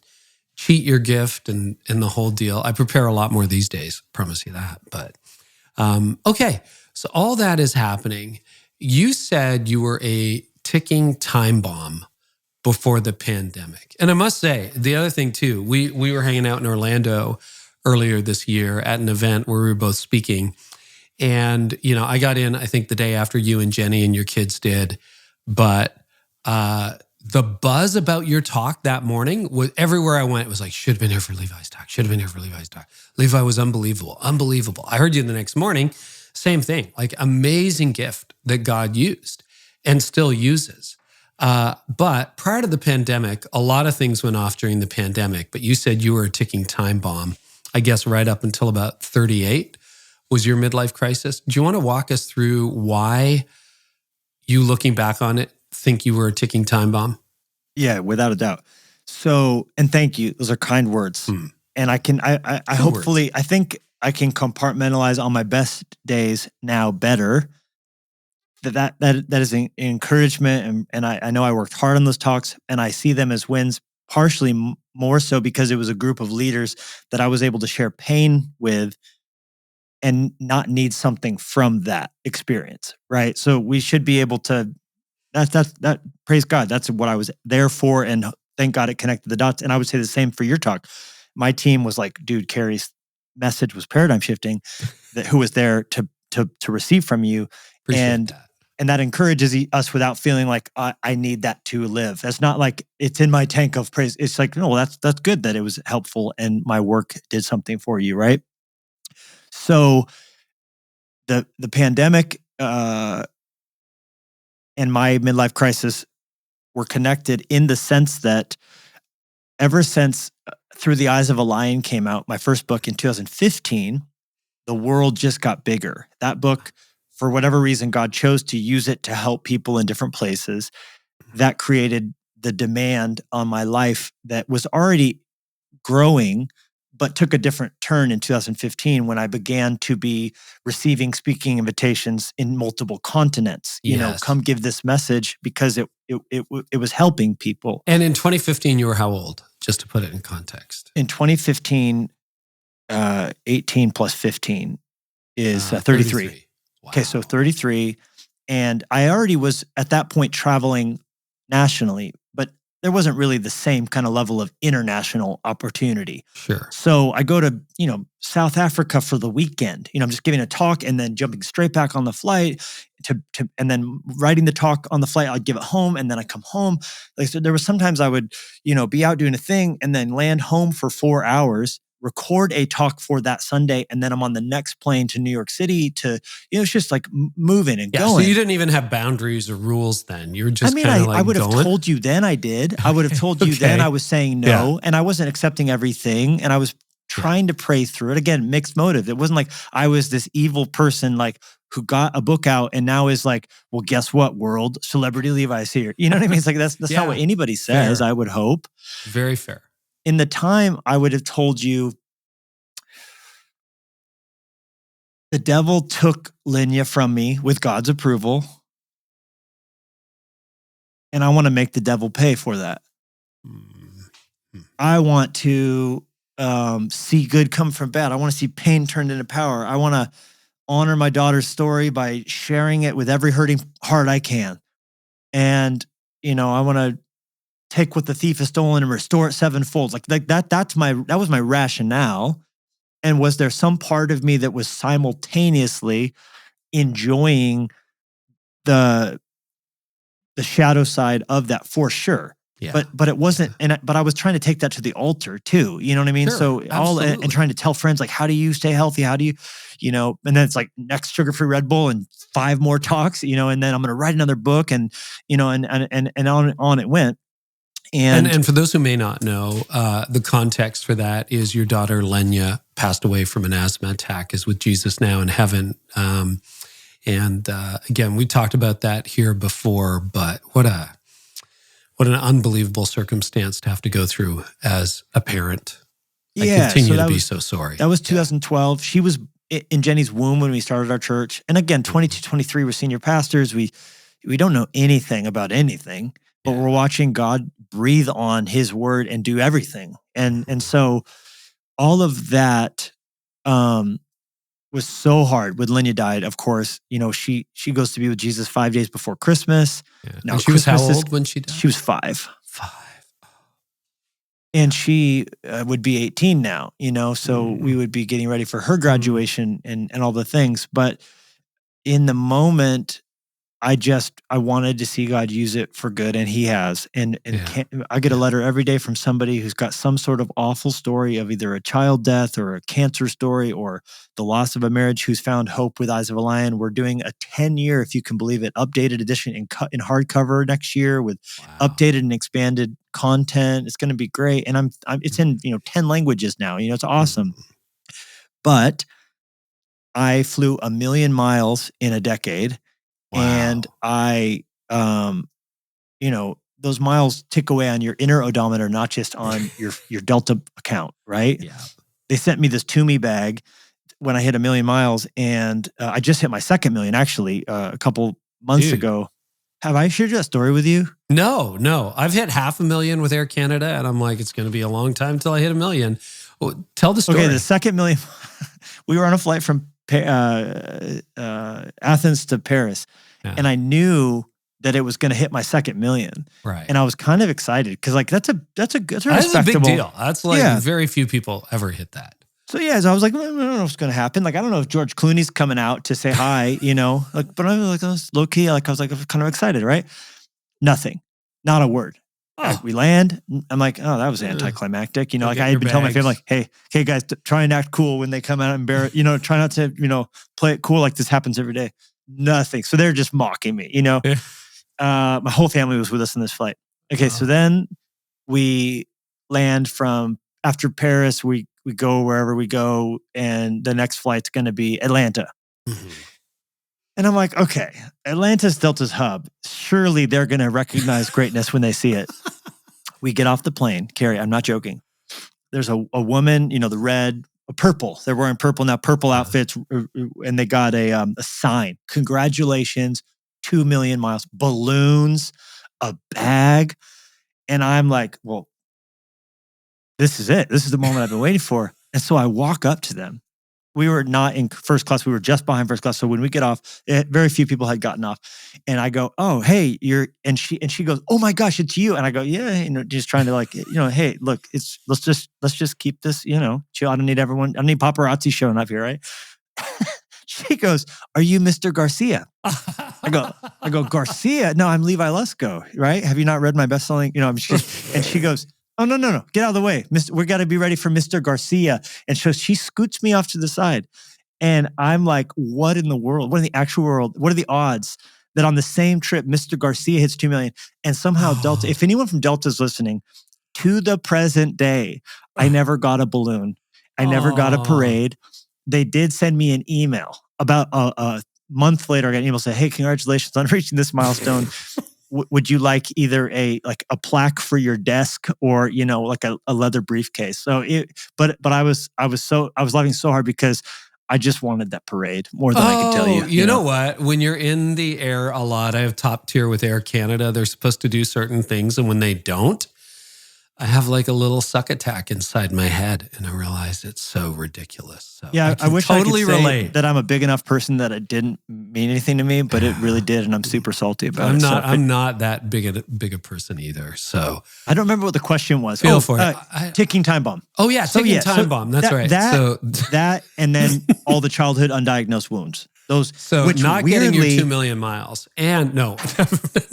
[SPEAKER 2] cheat your gift and the whole deal. I prepare a lot more these days, promise you that. But okay, so all that is happening. You said you were a ticking time bomb before the pandemic. And I must say, the other thing too, we were hanging out in Orlando earlier this year at an event where we were both speaking. And, I got in, I think the day after you and Jenny and your kids did. But the buzz about your talk that morning was everywhere I went. It was like, should have been here for Levi's talk. Should have been here for Levi's talk. Levi was unbelievable. Unbelievable. I heard you the next morning. Same thing, like amazing gift that God used and still uses. But prior to the pandemic, a lot of things went off during the pandemic. But you said you were a ticking time bomb, I guess, right up until about 38. Was your midlife crisis. Do you want to walk us through why you, looking back on it, think you were a ticking time bomb?
[SPEAKER 1] Yeah, without a doubt. So, and thank you. Those are kind words. And I think I can compartmentalize on my best days now better. That is an encouragement. And I know I worked hard on those talks and I see them as wins, partially more so because it was a group of leaders that I was able to share pain with and not need something from that experience, right? So we should be able to, that praise God, that's what I was there for, and thank God it connected the dots. And I would say the same for your talk. My team was like, dude, Carey's message was paradigm shifting, who was there to receive from you.
[SPEAKER 2] Appreciate that.
[SPEAKER 1] And that encourages us without feeling like I need that to live. That's not like it's in my tank of praise. It's like, no, well, that's good that it was helpful and my work did something for you, right? So the pandemic and my midlife crisis were connected in the sense that ever since Through the Eyes of a Lion came out, my first book in 2015, the world just got bigger. That book, for whatever reason, God chose to use it to help people in different places. That created the demand on my life that was already growing, but took a different turn in 2015 when I began to be receiving speaking invitations in multiple continents. Come give this message because it was helping people.
[SPEAKER 2] And in 2015, you were how old? Just to put it in context.
[SPEAKER 1] In 2015, 18 plus 15 is 33. Wow. Okay, so 33. And I already was at that point traveling nationally, but there wasn't really the same kind of level of international opportunity.
[SPEAKER 2] Sure.
[SPEAKER 1] So I go to, South Africa for the weekend. I'm just giving a talk and then jumping straight back on the flight and then writing the talk on the flight. I'd give it home and then I come home. Like, so there was sometimes I would, be out doing a thing and then land home for 4 hours, record a talk for that Sunday, and then I'm on the next plane to New York City to, it's just like moving and going.
[SPEAKER 2] So you didn't even have boundaries or rules then. You were just kind of like
[SPEAKER 1] I would have told you then I did. I would have told you then I was saying no, and I wasn't accepting everything, and I was trying to pray through it. Again, mixed motive. It wasn't like I was this evil person like who got a book out and now is like, well, guess what, world? Celebrity Levi's here. You know what I mean? It's like, that's not what anybody says, I would hope.
[SPEAKER 2] Very fair.
[SPEAKER 1] In the time, I would have told you the devil took Lenya from me with God's approval. And I want to make the devil pay for that. I want to see good come from bad. I want to see pain turned into power. I want to honor my daughter's story by sharing it with every hurting heart I can. And, I want to take what the thief has stolen and restore it sevenfold. Like that was my rationale. And was there some part of me that was simultaneously enjoying the shadow side of that? For sure. Yeah. But it wasn't, but I was trying to take that to the altar too. You know what I mean? Sure, so and trying to tell friends, like, how do you stay healthy? How do you, and then it's like next sugar-free Red Bull and 5 more talks, and then I'm going to write another book and on it went.
[SPEAKER 2] And for those who may not know, the context for that is your daughter Lenya passed away from an asthma attack, is with Jesus now in heaven. And again, we talked about that here before, but what an unbelievable circumstance to have to go through as a parent. I continue to be so sorry.
[SPEAKER 1] That was 2012. She was in Jenny's womb when we started our church. And again, 22, 23, we're senior pastors. We don't know anything about anything, but we're watching God breathe on his word and do everything. And so all of that was so hard. When Lenya died, of course, she goes to be with Jesus 5 days before Christmas.
[SPEAKER 2] Yeah. Now, and she was how old when she died?
[SPEAKER 1] She was 5. And she would be 18 now, so we would be getting ready for her graduation and all the things. But in the moment, I wanted to see God use it for good, and he has. And I get a letter every day from somebody who's got some sort of awful story of either a child death or a cancer story or the loss of a marriage, who's found hope with Eyes of a Lion. We're doing a 10-year, if you can believe it, updated edition in hardcover next year with updated and expanded content. It's going to be great. And it's in 10 languages now. It's awesome. But I flew 1 million miles in a decade. Wow. And I, those miles tick away on your inner odometer, not just on your Delta account, right? Yeah. They sent me this To Me bag when I hit 1 million miles, and I just hit my 2nd million actually a couple months ago. Have I shared that story with you?
[SPEAKER 2] No. I've hit 500,000 with Air Canada, and I'm like, it's going to be a long time till I hit 1 million. Well, tell the story.
[SPEAKER 1] Okay, the 2nd million, we were on a flight from Athens to Paris. Yeah. And I knew that it was going to hit my 2nd million. Right. And I was kind of excited because that's a respectable.
[SPEAKER 2] A big deal. That's like very few people ever hit that.
[SPEAKER 1] So so I was like, I don't know what's going to happen. Like, I don't know if George Clooney's coming out to say hi, but I was like, low key, I was kind of excited, right? Nothing, not a word. Oh. We land. I'm like, oh, that was anticlimactic. I had been telling my family, like, hey guys, try and act cool when they come out and try not to, play it cool like this happens every day. Nothing. So they're just mocking me, My whole family was with us in this flight. Okay, so then we land from after Paris, we go wherever we go, and the next flight's going to be Atlanta. Mm-hmm. And I'm like, okay, Atlanta's Delta's hub. Surely they're going to recognize greatness when they see it. We get off the plane. Carey, I'm not joking. There's a woman, the red, purple. They're wearing purple now, purple outfits, and they got a sign. Congratulations, 2 million miles. Balloons, a bag. And I'm like, well, this is it. This is the moment I've been waiting for. And so I walk up to them. We were not in first class. We were just behind first class. So when we get off, very few people had gotten off. And I go, oh, hey, and she goes, oh my gosh, it's you. And I go, yeah, just trying to hey, look, let's just keep this, chill. I don't need paparazzi showing up here, right? She goes, are you Mr. Garcia? I go, Garcia? No, I'm Levi Lusko, right? Have you not read my best-selling, and she goes, oh, no. Get out of the way. We got to be ready for Mr. Garcia. And so she scoots me off to the side. And I'm like, what in the world? What in the actual world? What are the odds that on the same trip, Mr. Garcia hits 2 million? And somehow Delta, if anyone from Delta is listening, to the present day, I never got a balloon. I never got a parade. They did send me an email. About a month later, I got an email saying, hey, congratulations on reaching this milestone. Would you like either a plaque for your desk or like a leather briefcase? So but I was laughing so hard because I just wanted that parade more than I could tell you.
[SPEAKER 2] You know what? When you're in the air a lot, I have top tier with Air Canada. They're supposed to do certain things, and when they don't, I have like a little succotash inside my head, and I realize it's so ridiculous. So
[SPEAKER 1] yeah, I wish
[SPEAKER 2] totally
[SPEAKER 1] I could say
[SPEAKER 2] relate
[SPEAKER 1] that I'm a big enough person that it didn't mean anything to me, but it really did, and I'm super salty about it.
[SPEAKER 2] I'm not that big a person either. So
[SPEAKER 1] I don't remember what the question was.
[SPEAKER 2] Feel for it.
[SPEAKER 1] Ticking time bomb.
[SPEAKER 2] Oh yeah, ticking time bomb. That's right.
[SPEAKER 1] That and then all the childhood undiagnosed wounds. Those, which
[SPEAKER 2] not
[SPEAKER 1] weirdly,
[SPEAKER 2] getting your 2 million miles. And no,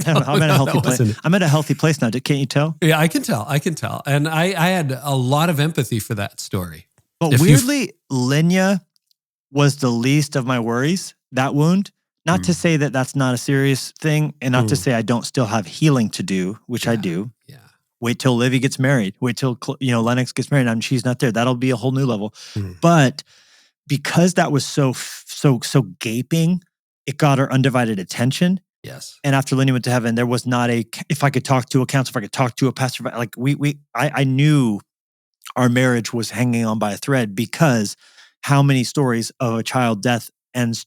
[SPEAKER 1] I'm at a healthy place. I'm at a healthy place now. Can't you tell?
[SPEAKER 2] Yeah, I can tell. And I had a lot of empathy for that story.
[SPEAKER 1] But weirdly, Linya was the least of my worries, that wound. Not to say that that's not a serious thing, and not to say I don't still have healing to do, which I do.
[SPEAKER 2] Yeah.
[SPEAKER 1] Wait till Livy gets married. Wait till Lennox gets married, and she's not there. That'll be a whole new level. But because that was so gaping, it got our undivided attention.
[SPEAKER 2] Yes.
[SPEAKER 1] And after Linya went to heaven, there was not if I could talk to a counselor, if I could talk to a pastor, like I knew our marriage was hanging on by a thread, because how many stories of a child death ends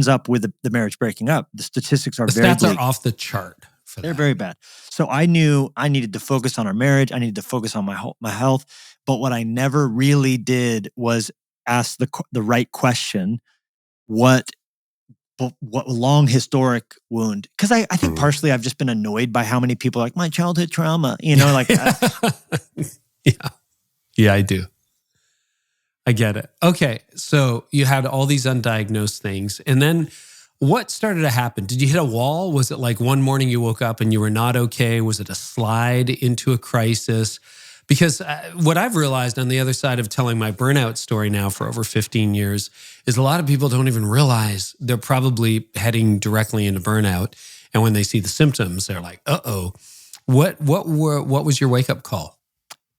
[SPEAKER 1] up with the marriage breaking up? The statistics are
[SPEAKER 2] the
[SPEAKER 1] very
[SPEAKER 2] stats
[SPEAKER 1] bleak.
[SPEAKER 2] are off the chart.
[SPEAKER 1] They're very bad. So I knew I needed to focus on our marriage. I needed to focus on my health. But what I never really did was ask the right question. What long historic wound? Because I think partially I've just been annoyed by how many people are like, my childhood trauma, like.
[SPEAKER 2] Yeah, I do. I get it. Okay, so you had all these undiagnosed things, and then what started to happen? Did you hit a wall? Was it like one morning you woke up and you were not okay? Was it a slide into a crisis? Because what I've realized on the other side of telling my burnout story now for over 15 years is a lot of people don't even realize they're probably heading directly into burnout. And when they see the symptoms, they're like, uh-oh. What was your wake-up call?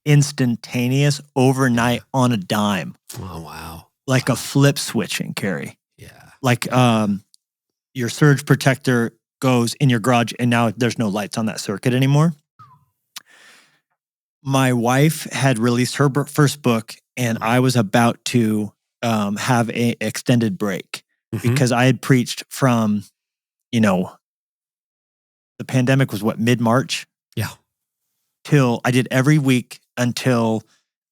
[SPEAKER 1] Instantaneous, overnight, on a dime.
[SPEAKER 2] Oh, wow.
[SPEAKER 1] Like a flip switching, Carey.
[SPEAKER 2] Yeah.
[SPEAKER 1] Like your surge protector goes in your garage and now there's no lights on that circuit anymore. My wife had released her first book, and I was about to have an extended break because I had preached from, the pandemic was mid-March?
[SPEAKER 2] Yeah.
[SPEAKER 1] Till I did every week until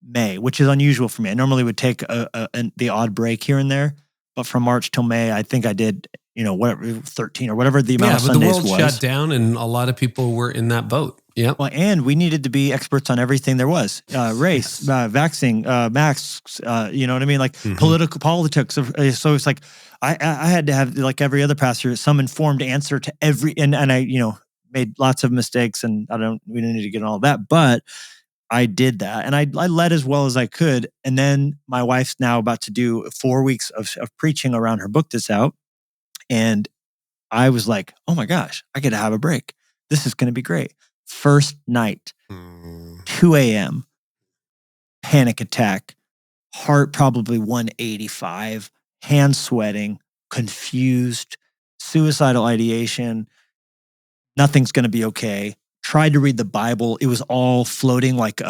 [SPEAKER 1] May, which is unusual for me. I normally would take the odd break here and there, but from March till May, I think I did, whatever, 13 or whatever the amount of Sundays was.
[SPEAKER 2] The world shut down, and a lot of people were in that boat. Yeah.
[SPEAKER 1] Well, and we needed to be experts on everything there was: race, vaccine, masks. You know what I mean? Like politics. So it's like I had to have, like every other pastor, some informed answer to every. And I made lots of mistakes, and we didn't need to get on all that, but I did that, and I led as well as I could. And then my wife's now about to do 4 weeks of preaching around her book that's out, and I was like, oh my gosh, I get to have a break. This is going to be great. First night, 2 a.m., panic attack, heart probably 185, hands sweating, confused, suicidal ideation. Nothing's going to be okay. Tried to read the Bible. It was all floating like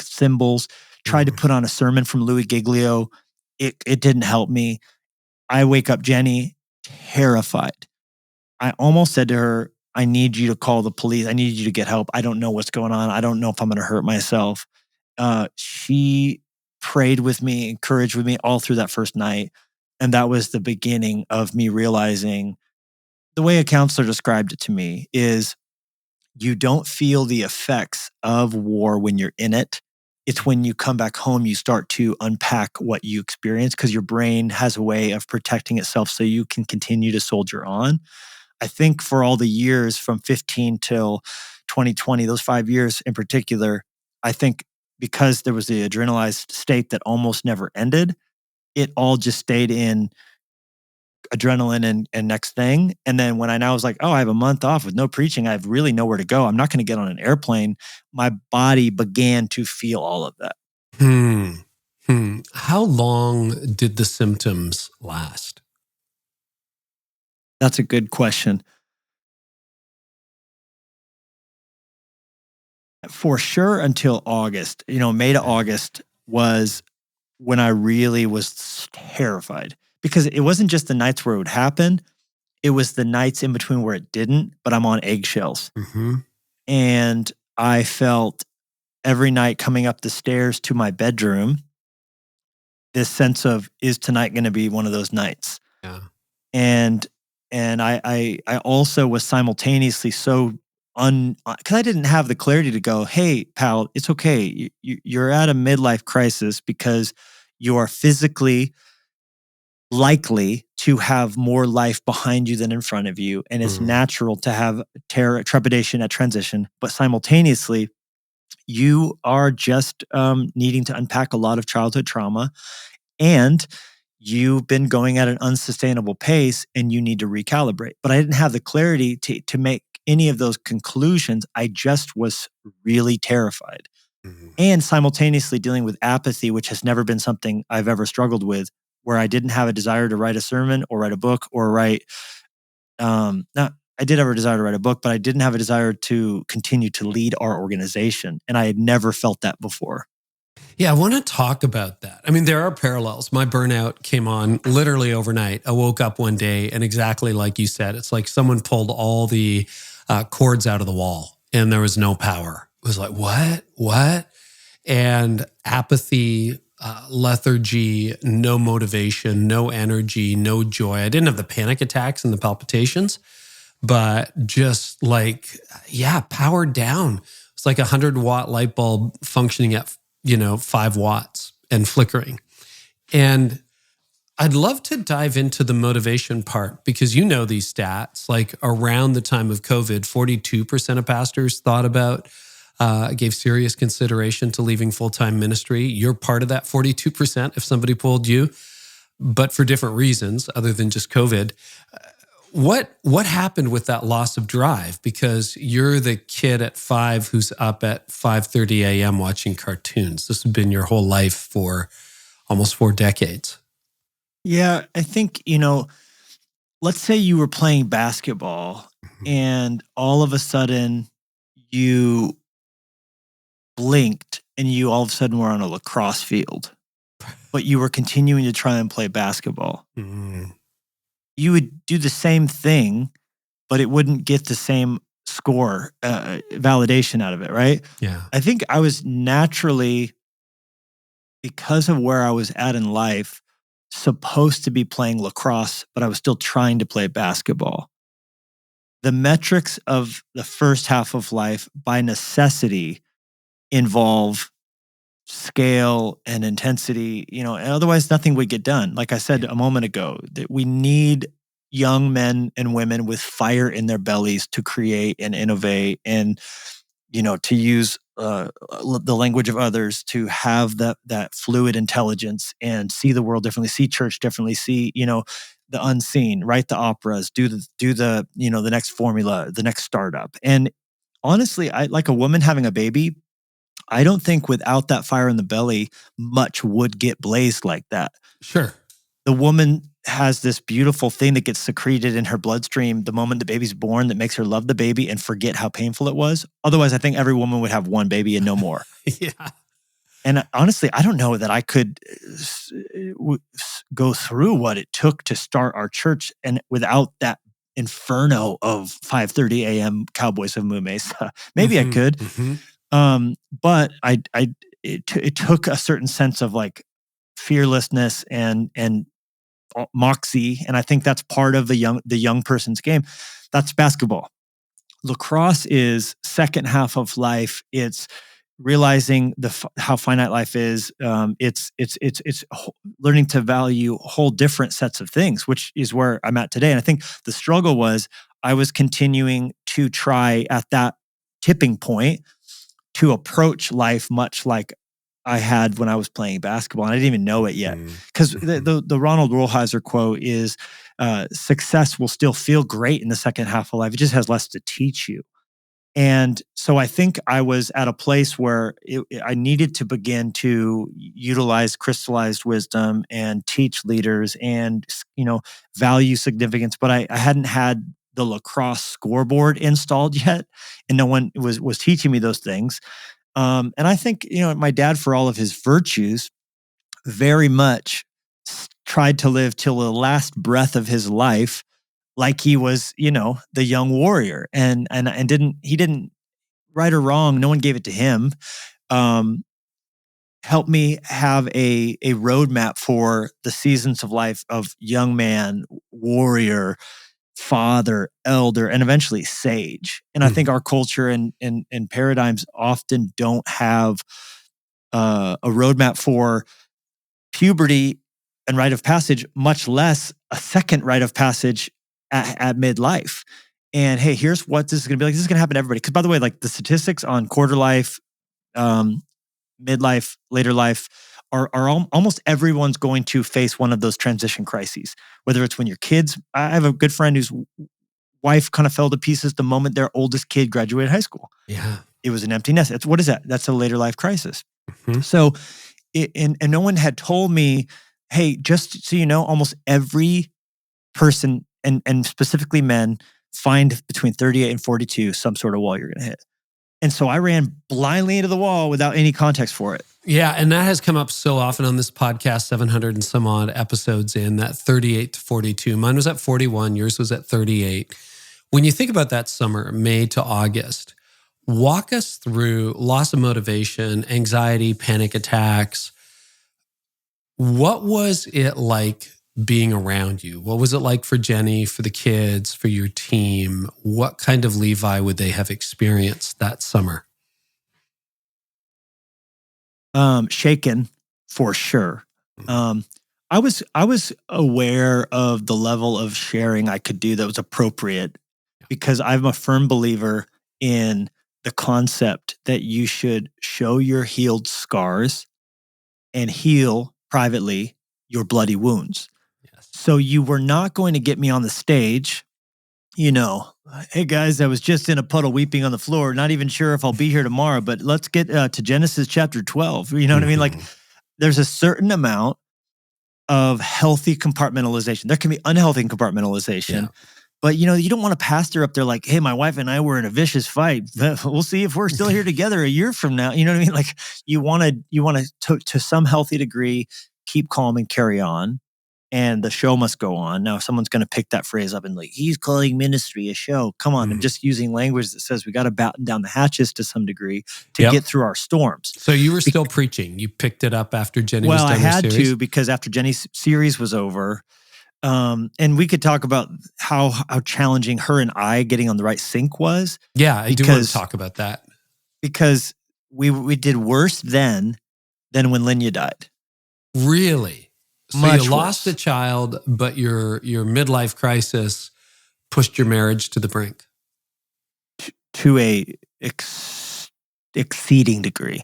[SPEAKER 1] symbols. Tried to put on a sermon from Louis Giglio. It didn't help me. I wake up Jenny terrified. I almost said to her, I need you to call the police. I need you to get help. I don't know what's going on. I don't know if I'm going to hurt myself. She prayed with me, encouraged with me all through that first night. And that was the beginning of me realizing, the way a counselor described it to me is, you don't feel the effects of war when you're in it. It's when you come back home, you start to unpack what you experience, because your brain has a way of protecting itself so you can continue to soldier on. I think for all the years from 15 till 2020, those 5 years in particular, I think because there was the adrenalized state that almost never ended, it all just stayed in adrenaline and next thing. And then when I now was like, oh, I have a month off with no preaching, I have really nowhere to go, I'm not going to get on an airplane, my body began to feel all of that.
[SPEAKER 2] How long did the symptoms last?
[SPEAKER 1] That's a good question. For sure until August. May to August was when I really was terrified, because it wasn't just the nights where it would happen. It was the nights in between where it didn't, but I'm on eggshells.
[SPEAKER 2] Mm-hmm.
[SPEAKER 1] And I felt every night coming up the stairs to my bedroom, this sense of, is tonight going to be one of those nights?
[SPEAKER 2] Yeah.
[SPEAKER 1] And I also was simultaneously so because I didn't have the clarity to go, hey, pal, it's okay. You're at a midlife crisis because you are physically likely to have more life behind you than in front of you. And it's natural to have terror, trepidation at transition. But simultaneously, you are just needing to unpack a lot of childhood trauma. And you've been going at an unsustainable pace and you need to recalibrate. But I didn't have the clarity to make any of those conclusions. I just was really terrified. And simultaneously dealing with apathy, which has never been something I've ever struggled with, where I didn't have a desire to write a sermon or write a book or write, I did have a desire to write a book, but I didn't have a desire to continue to lead our organization. And I had never felt that before.
[SPEAKER 2] Yeah, I want to talk about that. I mean, there are parallels. My burnout came on literally overnight. I woke up one day and exactly like you said, it's like someone pulled all the cords out of the wall and there was no power. It was like, what? And apathy, lethargy, no motivation, no energy, no joy. I didn't have the panic attacks and the palpitations, but just like, powered down. It's like 100-watt light bulb functioning at 5 watts and flickering. And I'd love to dive into the motivation part because you know these stats, like around the time of COVID, 42% of pastors thought about, gave serious consideration to leaving full-time ministry. You're part of that 42% if somebody pulled you, but for different reasons other than just COVID. What happened with that loss of drive? Because you're the kid at 5 who's up at 5:30 a.m. watching cartoons. This has been your whole life for almost 4 decades.
[SPEAKER 1] Yeah, I think, let's say you were playing basketball and all of a sudden you blinked and you all of a sudden were on a lacrosse field, but you were continuing to try and play basketball. You would do the same thing, but it wouldn't get the same score, validation out of it, right?
[SPEAKER 2] Yeah.
[SPEAKER 1] I think I was naturally, because of where I was at in life, supposed to be playing lacrosse, but I was still trying to play basketball. The metrics of the first half of life, by necessity, involve scale and intensity, otherwise nothing would get done. Like I said a moment ago, that we need young men and women with fire in their bellies to create and innovate and, to use the language of others, to have that fluid intelligence and see the world differently, see church differently, see, the unseen, write the operas, do the the next formula, the next startup. And honestly, I like a woman having a baby. I don't think without that fire in the belly, much would get blazed like that.
[SPEAKER 2] Sure.
[SPEAKER 1] The woman has this beautiful thing that gets secreted in her bloodstream the moment the baby's born that makes her love the baby and forget how painful it was. Otherwise, I think every woman would have one baby and no more.
[SPEAKER 2] Yeah.
[SPEAKER 1] And honestly, I don't know that I could go through what it took to start our church and without that inferno of 5:30 a.m. Cowboys of Moo Mesa. Maybe I could. But it took a certain sense of like fearlessness and moxie, and I think that's part of the young person's game. That's basketball. Lacrosse is second half of life. It's realizing how finite life is. It's learning to value whole different sets of things, which is where I'm at today. And I think the struggle was I was continuing to try at that tipping point to approach life much like I had when I was playing basketball. And I didn't even know it yet. Because the Ronald Rolheiser quote is, success will still feel great in the second half of life. It just has less to teach you. And so I think I was at a place where I needed to begin to utilize crystallized wisdom and teach leaders and, value significance. But I hadn't had the lacrosse scoreboard installed yet, and no one was teaching me those things. And I think, my dad, for all of his virtues, very much tried to live till the last breath of his life like he was, the young warrior. And he didn't, right or wrong, no one gave it to him. Help me have a roadmap for the seasons of life of young man, warrior, father, elder, and eventually sage. And I think our culture and paradigms often don't have a roadmap for puberty and rite of passage, much less a second rite of passage at midlife. And hey, here's what this is going to be like. This is going to happen to everybody. Because by the way, like the statistics on quarter life, midlife, later life are almost everyone's going to face one of those transition crises. Whether it's when your kids, I have a good friend whose wife kind of fell to pieces the moment their oldest kid graduated high school.
[SPEAKER 2] Yeah.
[SPEAKER 1] It was an empty nest. What is that? That's a later life crisis.
[SPEAKER 2] Mm-hmm.
[SPEAKER 1] So, and no one had told me, hey, just so you know, almost every person, and specifically men, find between 38 and 42 some sort of wall you're going to hit. And so I ran blindly into the wall without any context for it.
[SPEAKER 2] Yeah, and that has come up so often on this podcast, 700 and some odd episodes in, that 38 to 42. Mine was at 41, yours was at 38. When you think about that summer, May to August, walk us through loss of motivation, anxiety, panic attacks. What was it like being around you? What was it like for Jenny, for the kids, for your team? What kind of Levi would they have experienced that summer?
[SPEAKER 1] Shaken for sure. I was aware of the level of sharing I could do that was appropriate, because I'm a firm believer in the concept that you should show your healed scars and heal privately your bloody wounds.
[SPEAKER 2] Yes.
[SPEAKER 1] So you were not going to get me on the stage, hey guys, I was just in a puddle weeping on the floor, not even sure if I'll be here tomorrow, but let's get to Genesis chapter 12. You know what I mean? Like, there's a certain amount of healthy compartmentalization. There can be unhealthy compartmentalization, but you don't want a pastor up there like, hey, my wife and I were in a vicious fight. We'll see if we're still here together a year from now. You know what I mean? Like, you want to some healthy degree, keep calm and carry on. And the show must go on. Now, if someone's going to pick that phrase up and like, he's calling ministry a show. Come on. I'm just using language that says we got to batten down the hatches to some degree to get through our storms.
[SPEAKER 2] So you were still preaching. You picked it up after Jenny was done
[SPEAKER 1] I had
[SPEAKER 2] her series?
[SPEAKER 1] to, because after Jenny's series was over, and we could talk about how challenging her and I getting on the right sync was.
[SPEAKER 2] Yeah, I do want to talk about that.
[SPEAKER 1] Because we did worse then than when Linya died.
[SPEAKER 2] Really? So
[SPEAKER 1] Much
[SPEAKER 2] you lost
[SPEAKER 1] worse.
[SPEAKER 2] a child, but your midlife crisis pushed your marriage to the brink.
[SPEAKER 1] To a exceeding degree.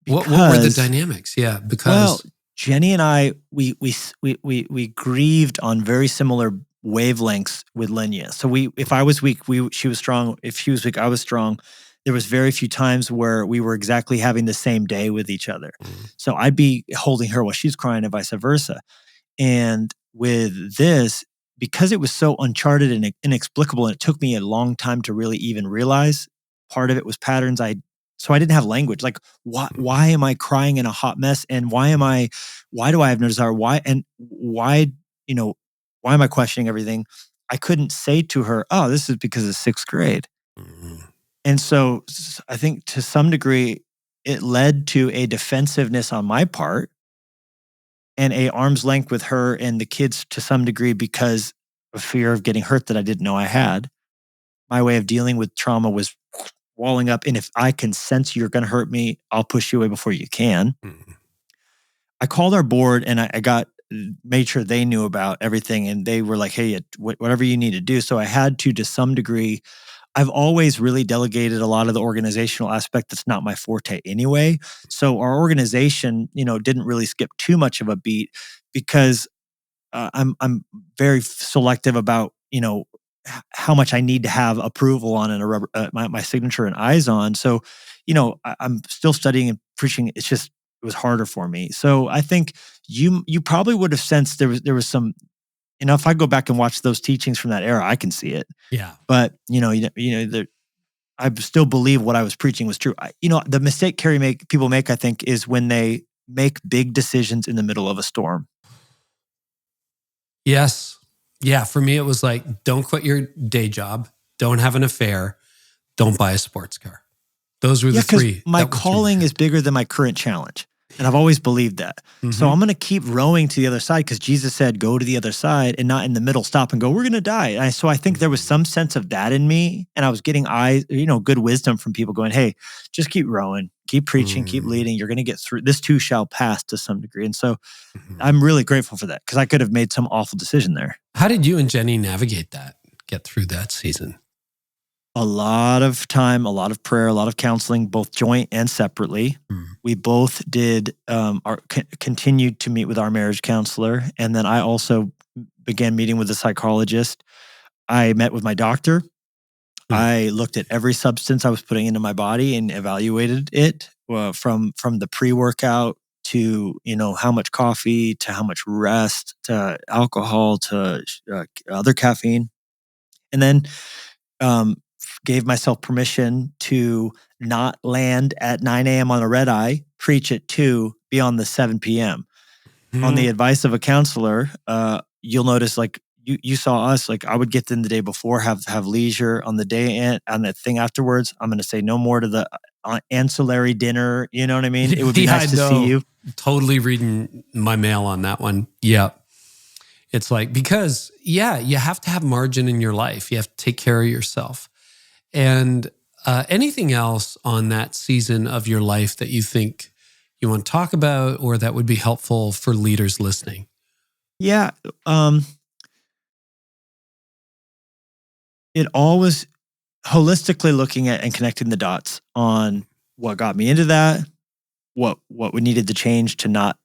[SPEAKER 2] What were the dynamics? Yeah, because
[SPEAKER 1] Jenny and I, we grieved on very similar wavelengths with Linya. So if I was weak, she was strong. If she was weak, I was strong. There was very few times where we were exactly having the same day with each other. So I'd be holding her while she's crying and vice versa. And with this, because it was so uncharted and inexplicable, and it took me a long time to really even realize, part of it was patterns. So I didn't have language. Like, why am I crying in a hot mess? And why do I have no desire? Why am I questioning everything? I couldn't say to her, oh, this is because of sixth grade. And so I think to some degree, it led to a defensiveness on my part and a arm's length with her and the kids to some degree, because of fear of getting hurt that I didn't know I had. My way of dealing with trauma was walling up. And if I can sense you're going to hurt me, I'll push you away before you can. I called our board and I made sure they knew about everything. And they were like, hey, whatever you need to do. So I had to some degree. I've always really delegated a lot of the organizational aspect that's not my forte anyway. So our organization, didn't really skip too much of a beat, because I'm very selective about, how much I need to have approval on and my signature and eyes on. So, I'm still studying and preaching. It was harder for me. So I think you probably would have sensed there was some. If I go back and watch those teachings from that era, I can see it.
[SPEAKER 2] Yeah.
[SPEAKER 1] But I still believe what I was preaching was true. The mistake people make, I think, is when they make big decisions in the middle of a storm.
[SPEAKER 2] Yes. Yeah. For me, it was like, don't quit your day job. Don't have an affair. Don't buy a sports car. Those were the three.
[SPEAKER 1] My calling is bigger than my current challenge. And I've always believed that. Mm-hmm. So I'm going to keep rowing to the other side because Jesus said, go to the other side and not in the middle, stop and go, we're going to die. So I think there was some sense of that in me. And I was getting good wisdom from people going, hey, just keep rowing, keep preaching, keep leading. You're going to get through. This too shall pass to some degree. And so I'm really grateful for that because I could have made some awful decision there.
[SPEAKER 2] How did you and Jenny navigate that, get through that season?
[SPEAKER 1] A lot of time, a lot of prayer, a lot of counseling, both joint and separately. We both did continued to meet with our marriage counselor. And then I also began meeting with a psychologist. I met with my doctor. I looked at every substance I was putting into my body and evaluated it from the pre-workout to, how much coffee, to how much rest, to alcohol, to other caffeine. And then gave myself permission to not land at 9 a.m. on a red eye, preach at 2, be on the 7 p.m. On the advice of a counselor, you'll notice like you saw us, like I would get in the day before, have leisure on the day and on the thing afterwards. I'm going to say no more to the ancillary dinner. You know what I mean? It would be nice to see you.
[SPEAKER 2] Totally reading my mail on that one. Yeah. It's like, because you have to have margin in your life. You have to take care of yourself. And anything else on that season of your life that you think you want to talk about or that would be helpful for leaders listening?
[SPEAKER 1] Yeah. It all was holistically looking at and connecting the dots on what got me into that, what we needed to change to not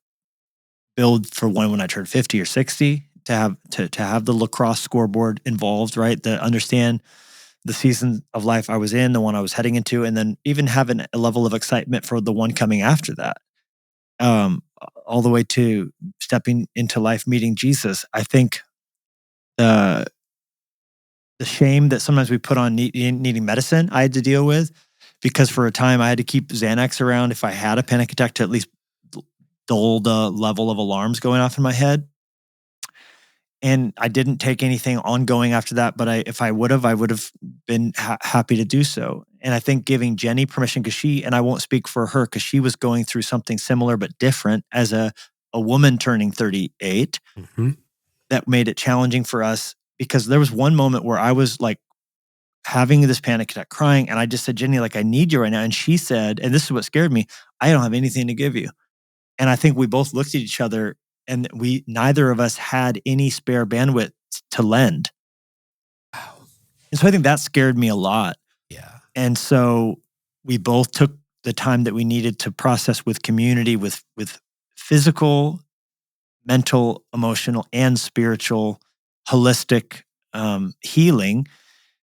[SPEAKER 1] build for when I turned 50 or 60, to have the lacrosse scoreboard involved, right? To understand the season of life I was in, the one I was heading into, and then even having a level of excitement for the one coming after that. All the way to stepping into life, meeting Jesus. I think the shame that sometimes we put on needing medicine, I had to deal with, because for a time I had to keep Xanax around if I had a panic attack to at least dull the level of alarms going off in my head. And I didn't take anything ongoing after that, but if I would have been happy to do so. And I think giving Jenny permission, because and I won't speak for her, because she was going through something similar but different as a woman turning 38, that made it challenging for us, because there was one moment where I was like having this panic attack, crying, and I just said, Jenny, like, I need you right now. And she said, and this is what scared me, I don't have anything to give you. And I think we both looked at each other, and neither of us had any spare bandwidth to lend.
[SPEAKER 2] Wow.
[SPEAKER 1] And so I think that scared me a lot.
[SPEAKER 2] Yeah.
[SPEAKER 1] And so we both took the time that we needed to process with community, with physical, mental, emotional, and spiritual, holistic healing,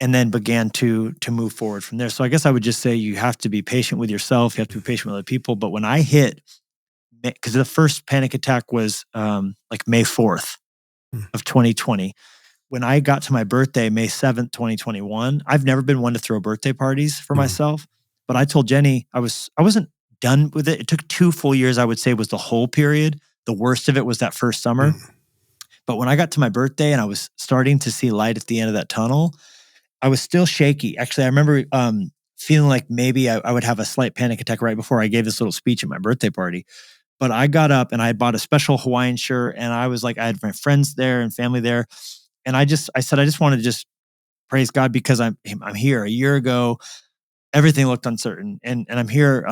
[SPEAKER 1] and then began to move forward from there. So I guess I would just say you have to be patient with yourself. You have to be patient with other people. But when I hit, because the first panic attack was like May 4th of 2020. When I got to my birthday, May 7th, 2021, I've never been one to throw birthday parties for myself. But I told Jenny I wasn't done with it. It took 2 full years, I would say, was the whole period. The worst of it was that first summer. But when I got to my birthday and I was starting to see light at the end of that tunnel, I was still shaky. Actually, I remember feeling like maybe I would have a slight panic attack right before I gave this little speech at my birthday party. But I got up and I bought a special Hawaiian shirt, and I was like, I had my friends there and family there. And I said, I just want to just praise God, because I'm here. A year ago, everything looked uncertain, and I'm here.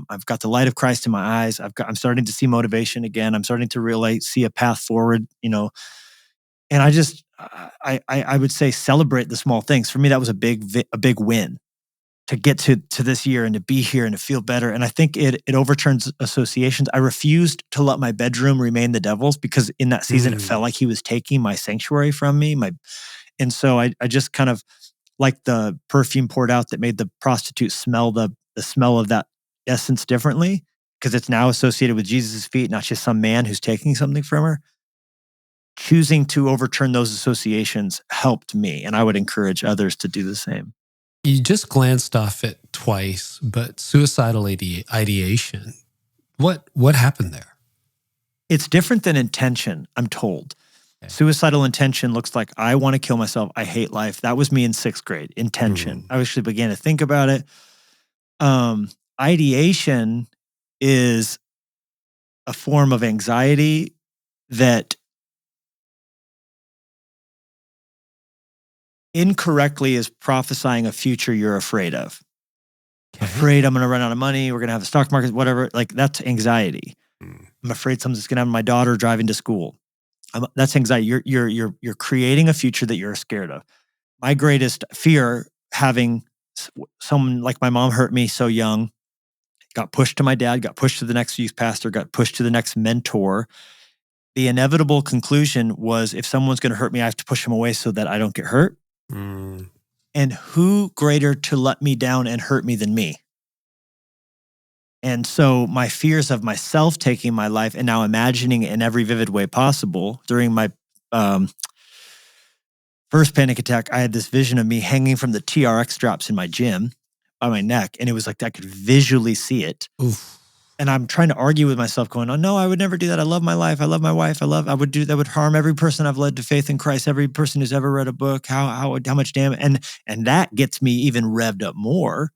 [SPEAKER 1] I've got the light of Christ in my eyes. I'm starting to see motivation again. I'm starting to really see a path forward, And I would say celebrate the small things. For me, that was a big win, to get to this year and to be here and to feel better. And I think it overturns associations. I refused to let my bedroom remain the devil's, because in that season, it felt like he was taking my sanctuary from me. And so I just kind of, like the perfume poured out that made the prostitute smell the smell of that essence differently, because it's now associated with Jesus' feet, not just some man who's taking something from her. Choosing to overturn those associations helped me, and I would encourage others to do the same.
[SPEAKER 2] You just glanced off it twice, but suicidal ideation, What happened there?
[SPEAKER 1] It's different than intention, I'm told.
[SPEAKER 2] Okay.
[SPEAKER 1] Suicidal intention looks like I want to kill myself. I hate life. That was me in 6th grade. Intention. I actually began to think about it. Ideation is a form of anxiety that incorrectly is prophesying a future you're afraid of.
[SPEAKER 2] Okay.
[SPEAKER 1] Afraid I'm going to run out of money. We're going to have a stock market, whatever. Like that's anxiety. I'm afraid something's going to happen to my daughter driving to school. That's anxiety. You're creating a future that you're scared of. My greatest fear, having someone like my mom hurt me so young, got pushed to my dad, got pushed to the next youth pastor, got pushed to the next mentor. The inevitable conclusion was if someone's going to hurt me, I have to push them away so that I don't get hurt. And who greater to let me down and hurt me than me? And so my fears of myself taking my life and now imagining it in every vivid way possible. During my first panic attack, I had this vision of me hanging from the TRX straps in my gym by my neck. And it was like I could visually see it.
[SPEAKER 2] Oof.
[SPEAKER 1] And I'm trying to argue with myself going, oh no, I would never do that. I love my life. I love my wife. I would do that would harm every person I've led to faith in Christ, every person who's ever read a book, how much damage. And that gets me even revved up more.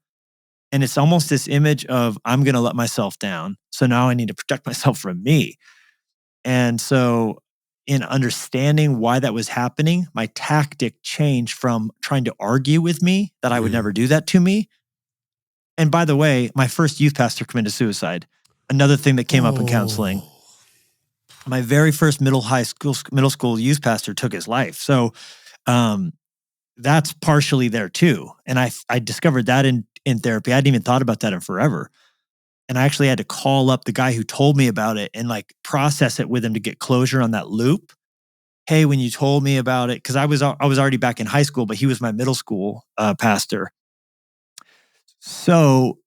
[SPEAKER 1] And it's almost this image of I'm going to let myself down. So now I need to protect myself from me. And so in understanding why that was happening, my tactic changed from trying to argue with me that I would never do that to me. And by the way, my first youth pastor committed suicide. Another thing that came up in counseling. My very first middle school youth pastor took his life. So that's partially there too. And I discovered that in therapy. I hadn't even thought about that in forever. And I actually had to call up the guy who told me about it and like process it with him to get closure on that loop. Hey, when you told me about it, because I was already back in high school, but he was my middle school pastor. So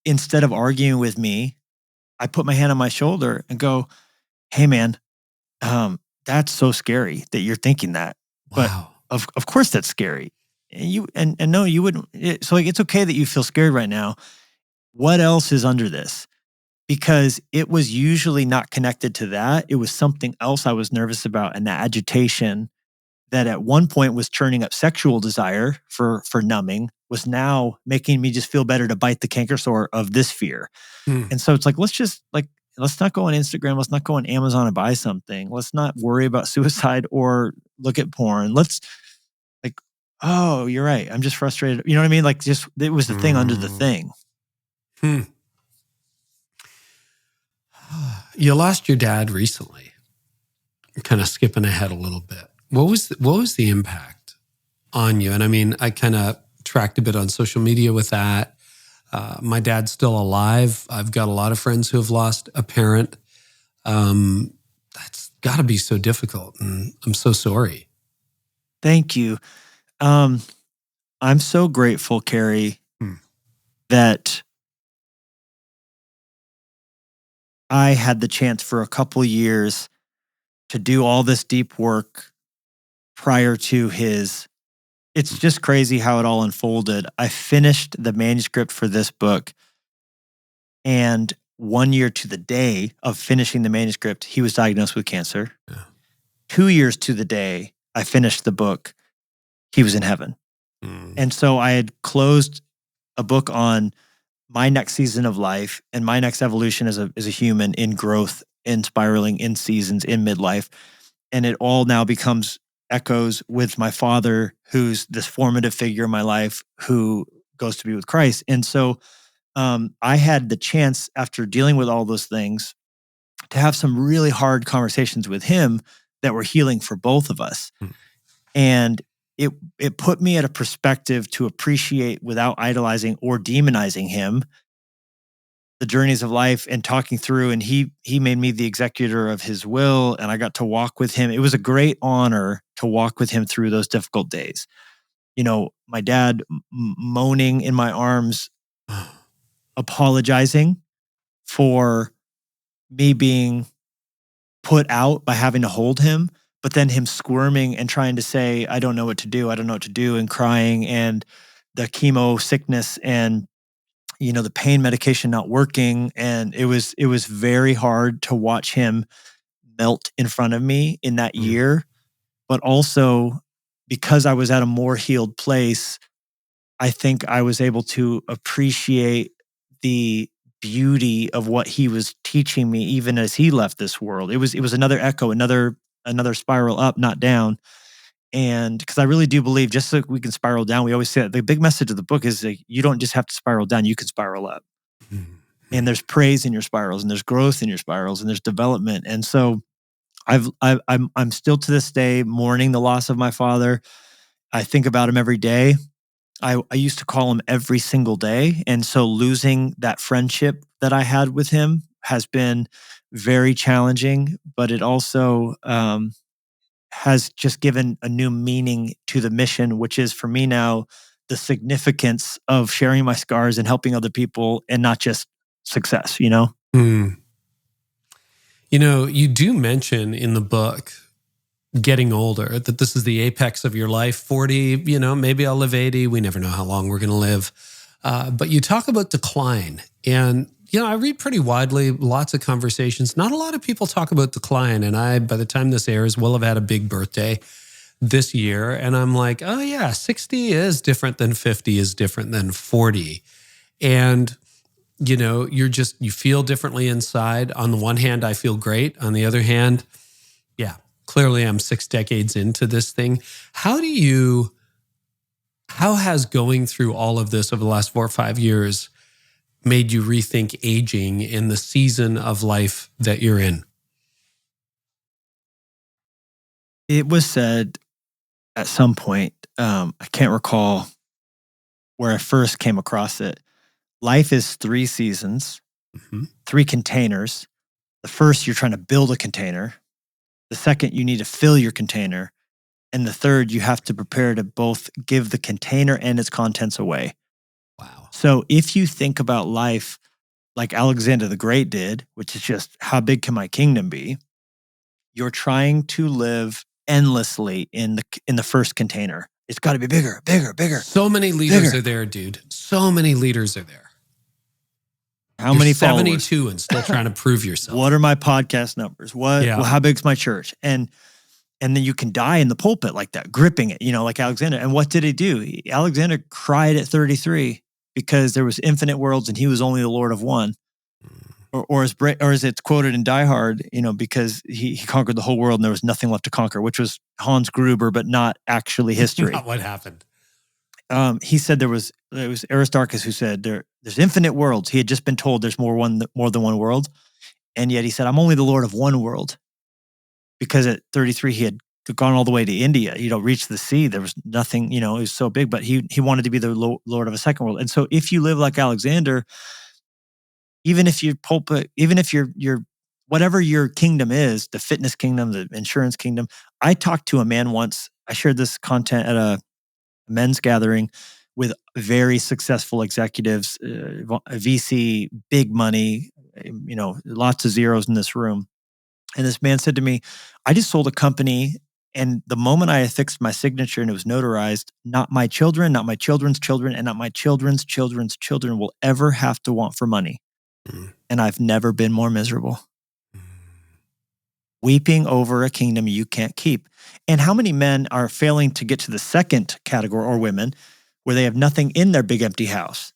[SPEAKER 1] instead of arguing with me, I put my hand on my shoulder and go, hey man, that's so scary that you're thinking that.
[SPEAKER 2] Wow.
[SPEAKER 1] But of course that's scary. And no, you wouldn't. So like, it's okay that you feel scared right now. What else is under this? Because it was usually not connected to that. It was something else I was nervous about, and the agitation that at one point was churning up sexual desire for numbing was now making me just feel better to bite the canker sore of this fear. And so it's like, let's not go on Instagram. Let's not go on Amazon and buy something. Let's not worry about suicide or look at porn. Let's like, oh, you're right. I'm just frustrated. You know what I mean? Like just, it was the thing under the thing.
[SPEAKER 2] You lost your dad recently. Kind of skipping ahead a little bit. What was the impact on you? And I mean, I kind of tracked a bit on social media with that. My dad's still alive. I've got a lot of friends who have lost a parent. That's got to be so difficult. And I'm so sorry.
[SPEAKER 1] Thank you. I'm so grateful, Carey, that I had the chance for a couple years to do all this deep work prior to his. It's just crazy how it all unfolded. I finished the manuscript for this book, and 1 year to the day of finishing the manuscript, he was diagnosed with cancer. 2 years to the day I finished the book, he was in heaven. And so I had closed a book on my next season of life and my next evolution as a human in growth, in spiraling, in seasons, in midlife. And it all now becomes echoes with my father, who's this formative figure in my life, who goes to be with Christ. And so I had the chance, after dealing with all those things, to have some really hard conversations with him that were healing for both of us. And it put me at a perspective to appreciate, without idolizing or demonizing him, the journeys of life and talking through. And he made me the executor of his will, and I got to walk with him. It was a great honor to walk with him through those difficult days. You know, my dad moaning in my arms, apologizing for me being put out by having to hold him, but then him squirming and trying to say, I don't know what to do, and crying, and the chemo sickness and the pain medication not working. And it was very hard to watch him melt in front of me in that year. But also because I was at a more healed place, I think I was able to appreciate the beauty of what he was teaching me, even as he left this world. It was another echo, another spiral up, not down. And because I really do believe, just so we can spiral down, we always say that the big message of the book is that you don't just have to spiral down, you can spiral up. And there's praise in your spirals, and there's growth in your spirals, and there's development. And so I'm still to this day mourning the loss of my father. I think about him every day. I used to call him every single day. And so losing that friendship that I had with him has been very challenging, but it also has just given a new meaning to the mission, which is for me now the significance of sharing my scars and helping other people, and not just success,
[SPEAKER 2] You do mention in the book getting older, that this is the apex of your life. 40, maybe I'll live 80. We never know how long we're going to live. But you talk about decline. And, I read pretty widely, lots of conversations. Not a lot of people talk about decline. And by the time this airs, will have had a big birthday this year. And I'm like, oh yeah, 60 is different than 50 is different than 40. And, you feel differently inside. On the one hand, I feel great. On the other hand, yeah, clearly I'm 6 decades into this thing. How has going through all of this over the last 4 or 5 years made you rethink aging in the season of life that you're in?
[SPEAKER 1] It was said at some point, I can't recall where I first came across it. Life is 3 seasons, 3 containers. The first, you're trying to build a container. The second, you need to fill your container. And the third, you have to prepare to both give the container and its contents away.
[SPEAKER 2] Wow.
[SPEAKER 1] So if you think about life like Alexander the Great did, which is just, how big can my kingdom be? You're trying to live endlessly in the first container. It's got to be bigger, bigger, bigger.
[SPEAKER 2] So many leaders are there, dude. So many leaders are there.
[SPEAKER 1] You're many
[SPEAKER 2] 72
[SPEAKER 1] followers?
[SPEAKER 2] And still trying to prove yourself.
[SPEAKER 1] What are my podcast numbers? How big's my church? And then you can die in the pulpit like that, gripping it, like Alexander. And what did he do? Alexander cried at 33 because there was infinite worlds and he was only the Lord of one. Or as it's quoted in Die Hard, because he conquered the whole world and there was nothing left to conquer, which was Hans Gruber, but not actually history.
[SPEAKER 2] Not what happened.
[SPEAKER 1] He said it was Aristarchus who said there's infinite worlds. He had just been told there's more than one world. And yet he said, I'm only the Lord of one world. Because at 33, he had gone all the way to India, reached the sea. There was nothing, it was so big, but he wanted to be the Lord of a second world. And so if you live like Alexander, even if you're whatever your kingdom is, the fitness kingdom, the insurance kingdom. I talked to a man once, I shared this content at a men's gathering with very successful executives, VC, big money, lots of zeros in this room. And this man said to me, I just sold a company, and the moment I affixed my signature and it was notarized, not my children, not my children's children, and not my children's children's children will ever have to want for money. And I've never been more miserable. Weeping over a kingdom you can't keep. And how many men are failing to get to the second category, or women, where they have nothing in their big empty house?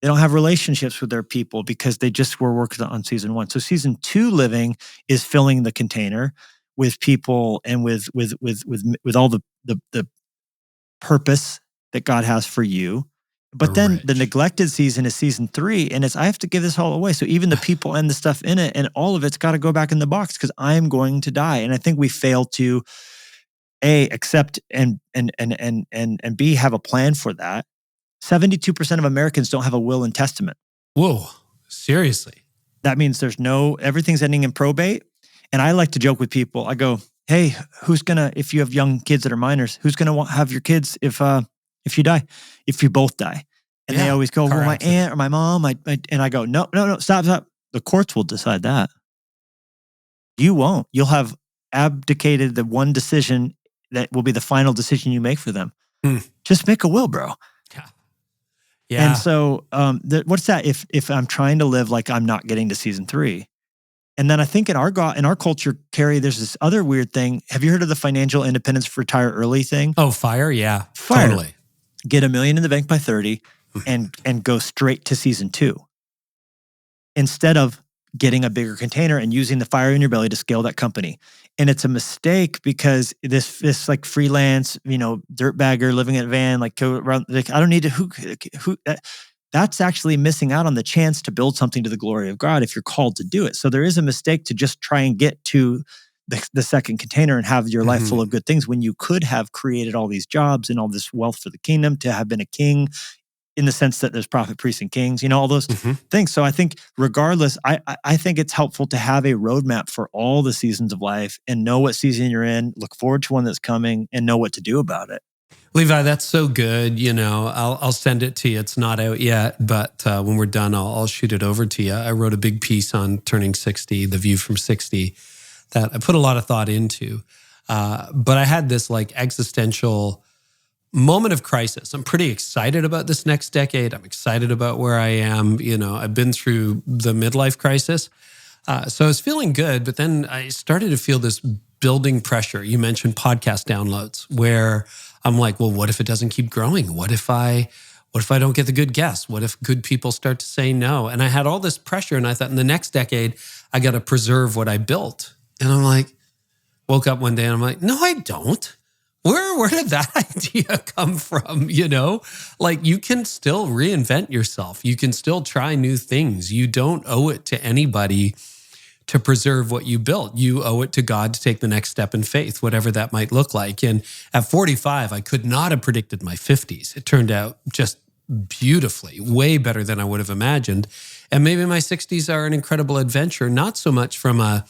[SPEAKER 1] They don't have relationships with their people because they just were working on season 1. So season 2 living is filling the container with people and with all the purpose that God has for you. But then the neglected season is season 3, and I have to give this all away. So even the people and the stuff in it, and all of it's got to go back in the box because I'm going to die. And I think we fail to A, accept and B, have a plan for that. 72% of Americans don't have a will and testament.
[SPEAKER 2] Whoa, seriously?
[SPEAKER 1] That means everything's ending in probate. And I like to joke with people. I go, hey, if you have young kids that are minors, who's gonna have your kids if you die, if you both die? And they always go, well, my aunt or my mom. And I go, no, stop. The courts will decide that. You won't. You'll have abdicated the one decision that will be the final decision you make for them. Just make a will, bro.
[SPEAKER 2] Yeah.
[SPEAKER 1] And so what's that if I'm trying to live like I'm not getting to season 3? And then I think in our culture, Carey, there's this other weird thing. Have you heard of the financial independence retire early thing?
[SPEAKER 2] Oh, FIRE? Yeah,
[SPEAKER 1] FIRE.
[SPEAKER 2] totally.
[SPEAKER 1] Get $1 million in the bank by 30 and go straight to season 2. Instead of getting a bigger container and using the fire in your belly to scale that company. And it's a mistake because this like freelance, dirtbagger living in a van, like go around, like I don't need to, that's actually missing out on the chance to build something to the glory of God if you're called to do it. So there is a mistake to just try and get to the second container and have your life full of good things when you could have created all these jobs and all this wealth for the kingdom, to have been a king in the sense that there's prophet, priests, and kings, all those things. So I think regardless, I think it's helpful to have a roadmap for all the seasons of life and know what season you're in, look forward to one that's coming, and know what to do about it.
[SPEAKER 2] Levi, that's so good. I'll send it to you. It's not out yet, but when we're done, I'll shoot it over to you. I wrote a big piece on turning 60, the view from 60, that I put a lot of thought into. But I had this like existential moment of crisis. I'm pretty excited about this next decade. I'm excited about where I am. I've been through the midlife crisis. So I was feeling good, but then I started to feel this building pressure. You mentioned podcast downloads, where I'm like, well, what if it doesn't keep growing? What if I don't get the good guests? What if good people start to say no? And I had all this pressure, and I thought in the next decade, I got to preserve what I built. And I'm like, woke up one day and I'm like, no, I don't. Where did that idea come from? Like you can still reinvent yourself. You can still try new things. You don't owe it to anybody to preserve what you built. You owe it to God to take the next step in faith, whatever that might look like. And at 45, I could not have predicted my 50s. It turned out just beautifully, way better than I would have imagined. And maybe my 60s are an incredible adventure, not so much from a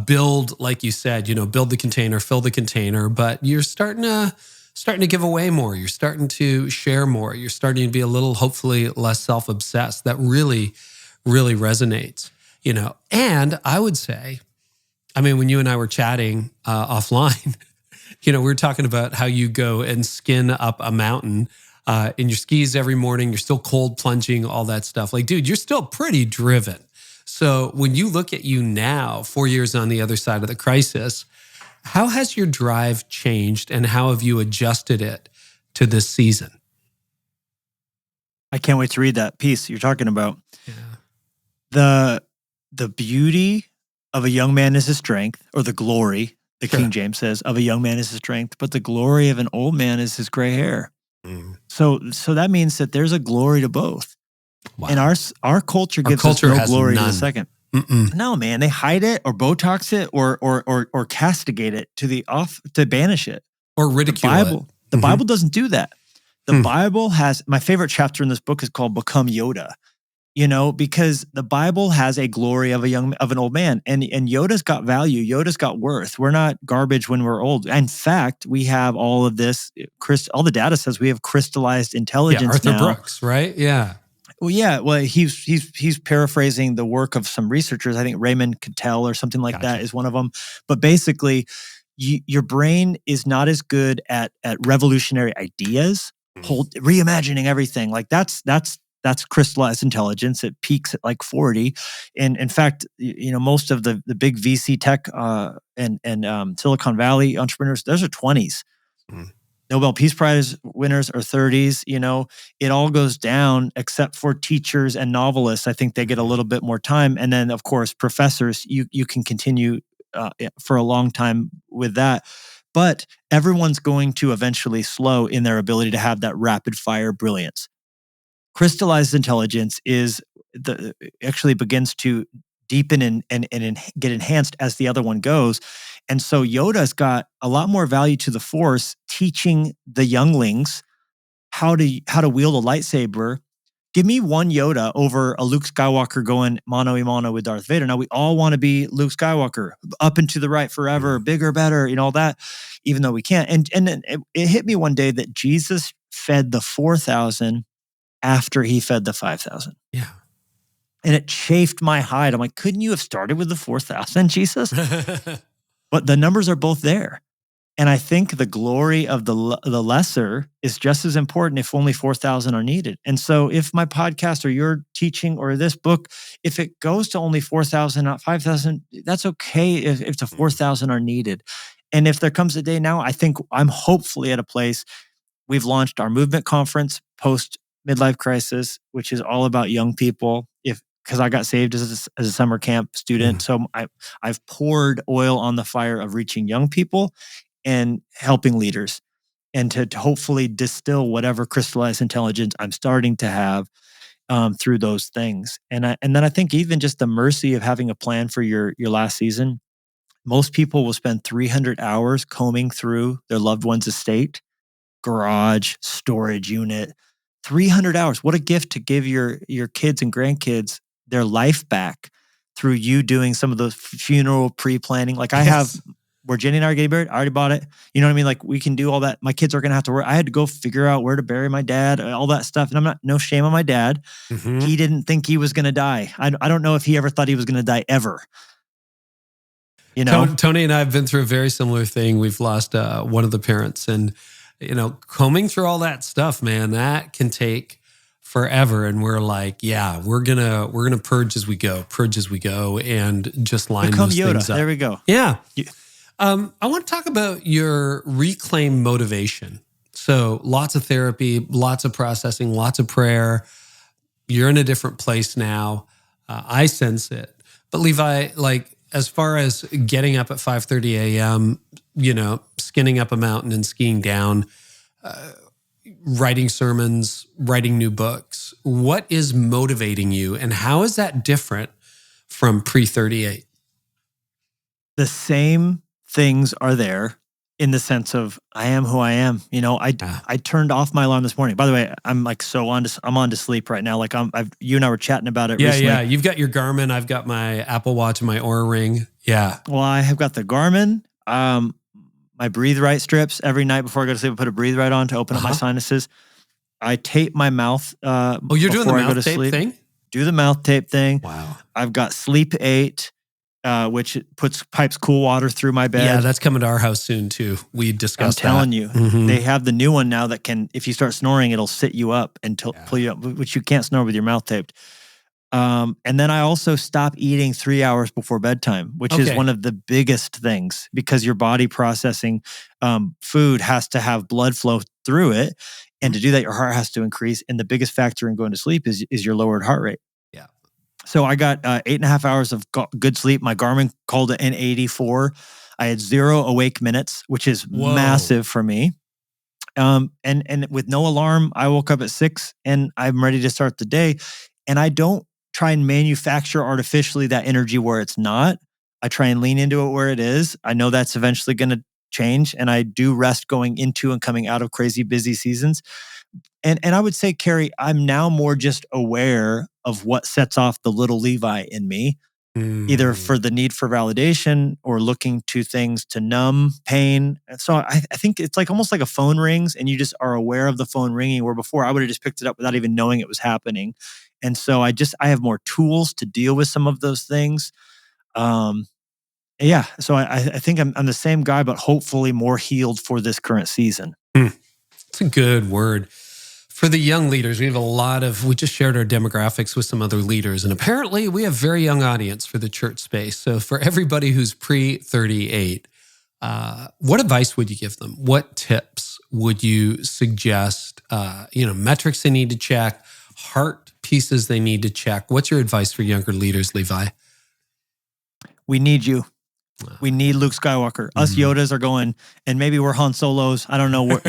[SPEAKER 2] build, like you said, build the container, fill the container, but you're starting to give away more. You're starting to share more. You're starting to be a little, hopefully, less self-obsessed. That really, really resonates, And I would say, when you and I were chatting offline, we were talking about how you go and skin up a mountain in your skis every morning. You're still cold plunging, all that stuff. Like, dude, you're still pretty driven. So when you look at you now, 4 years on the other side of the crisis, how has your drive changed and how have you adjusted it to this season?
[SPEAKER 1] I can't wait to read that piece you're talking about. Yeah. The beauty of a young man is his strength, or the glory, the King James says, of a young man is his strength, but the glory of an old man is his gray hair. So that means that there's a glory to both. Wow. And our culture gives us no glory to the second. No, man, they hide it or Botox it or castigate it to banish it
[SPEAKER 2] or ridicule it.
[SPEAKER 1] The Bible doesn't do that. The Bible has, my favorite chapter in this book is called "Become Yoda." Because the Bible has a glory of an old man, and Yoda's got value. Yoda's got worth. We're not garbage when we're old. In fact, we have all of this. All the data says we have crystallized intelligence.
[SPEAKER 2] Arthur
[SPEAKER 1] now.
[SPEAKER 2] Brooks, right? Yeah.
[SPEAKER 1] Well, yeah. Well, he's paraphrasing the work of some researchers. I think Raymond Cattell or something like that is one of them. But basically, your brain is not as good at revolutionary ideas, reimagining everything. Like that's crystallized intelligence. It peaks at like 40. And in fact, most of the big VC tech and Silicon Valley entrepreneurs, those are 20s. Nobel Peace Prize winners are 30s. It all goes down except for teachers and novelists. I think they get a little bit more time. And then, of course, professors, you can continue for a long time with that. But everyone's going to eventually slow in their ability to have that rapid fire brilliance. Crystallized intelligence actually begins to deepen and get enhanced as the other one goes. And so Yoda's got a lot more value to the Force, teaching the younglings how to wield a lightsaber. Give me one Yoda over a Luke Skywalker going mano a mano with Darth Vader. Now, we all want to be Luke Skywalker, up and to the right forever, bigger, better, all that, even though we can't. And then it hit me one day that Jesus fed the 4,000 after he fed the 5,000.
[SPEAKER 2] Yeah.
[SPEAKER 1] And it chafed my hide. I'm like, couldn't you have started with the 4,000, Jesus? But the numbers are both there. And I think the glory of the lesser is just as important if only 4,000 are needed. And so if my podcast or your teaching or this book, if it goes to only 4,000, not 5,000, that's okay if the 4,000 are needed. And if there comes a day now, I think I'm hopefully at a place. We've launched our movement conference post midlife crisis, which is all about young people. Because I got saved as a summer camp student. So I've poured oil on the fire of reaching young people and helping leaders, and to hopefully distill whatever crystallized intelligence I'm starting to have through those things. And then I think even just the mercy of having a plan for your last season. Most people will spend 300 hours combing through their loved one's estate, garage, storage unit. 300 hours. What a gift to give your kids and grandkids their life back through you doing some of the funeral pre-planning. Like I have, where Jenny and I are getting buried, I already bought it. You know what I mean? Like we can do all that. My kids are going to have to work. I had to go figure out where to bury my dad, all that stuff. And no shame on my dad. He didn't think he was going to die. I don't know if he ever thought he was going to die ever. You know,
[SPEAKER 2] Tony and I have been through a very similar thing. We've lost one of the parents, and combing through all that stuff, man, that can take forever. And we're like, yeah, we're gonna purge as we go, and just line
[SPEAKER 1] become
[SPEAKER 2] those
[SPEAKER 1] Yoda.
[SPEAKER 2] things up.
[SPEAKER 1] There we go.
[SPEAKER 2] Yeah. I want to talk about your reclaim motivation. So lots of therapy, lots of processing, lots of prayer. You're in a different place now. I sense it. But Levi, like, as far as getting up at 5:30 a.m., skinning up a mountain and skiing down, writing sermons, writing new books, what is motivating you, and how is that different from pre-38?
[SPEAKER 1] The same things are there in the sense of I am who I am. I turned off my alarm this morning. By the way, I'm like I'm on to sleep right now. Like you and I were chatting about it recently.
[SPEAKER 2] Yeah. You've got your Garmin. I've got my Apple Watch and my Oura Ring. Yeah.
[SPEAKER 1] Well, I have got the Garmin, my Breathe Right strips every night before I go to sleep. I put a Breathe Right on to open up my sinuses. I tape my mouth.
[SPEAKER 2] You're doing the mouth tape thing?
[SPEAKER 1] Do the mouth tape thing.
[SPEAKER 2] Wow.
[SPEAKER 1] I've got Sleep 8. Which pipes cool water through my bed.
[SPEAKER 2] Yeah, that's coming to our house soon too. We discussed
[SPEAKER 1] I'm telling you, they have the new one now that can, if you start snoring, it'll sit you up and pull you up, which you can't snore with your mouth taped. And then I also stop eating 3 hours before bedtime, which is one of the biggest things, because your body processing food has to have blood flow through it. And to do that, your heart has to increase. And the biggest factor in going to sleep is your lowered heart rate. So I got 8.5 hours of good sleep. My Garmin called it an 84. I had 0 awake minutes, which is massive for me. And with no alarm, I woke up at 6 and I'm ready to start the day. And I don't try and manufacture artificially that energy where it's not. I try and lean into it where it is. I know that's eventually going to change. And I do rest going into and coming out of crazy busy seasons. And I would say, Carey, I'm now more just aware of what sets off the little Levi in me, either for the need for validation or looking to things to numb pain. And so I think it's like almost like a phone rings and you just are aware of the phone ringing, where before I would have just picked it up without even knowing it was happening. And so I have more tools to deal with some of those things. Yeah. So I think I'm the same guy, but hopefully more healed for this current season.
[SPEAKER 2] It's a good word. For the young leaders, we just shared our demographics with some other leaders, and apparently we have a very young audience for the church space. So for everybody who's pre-38, what advice would you give them? What tips would you suggest? Metrics they need to check, heart pieces they need to check. What's your advice for younger leaders, Levi?
[SPEAKER 1] We need you. We need Luke Skywalker. Us Yodas are going, and maybe we're Han Solos. I don't know.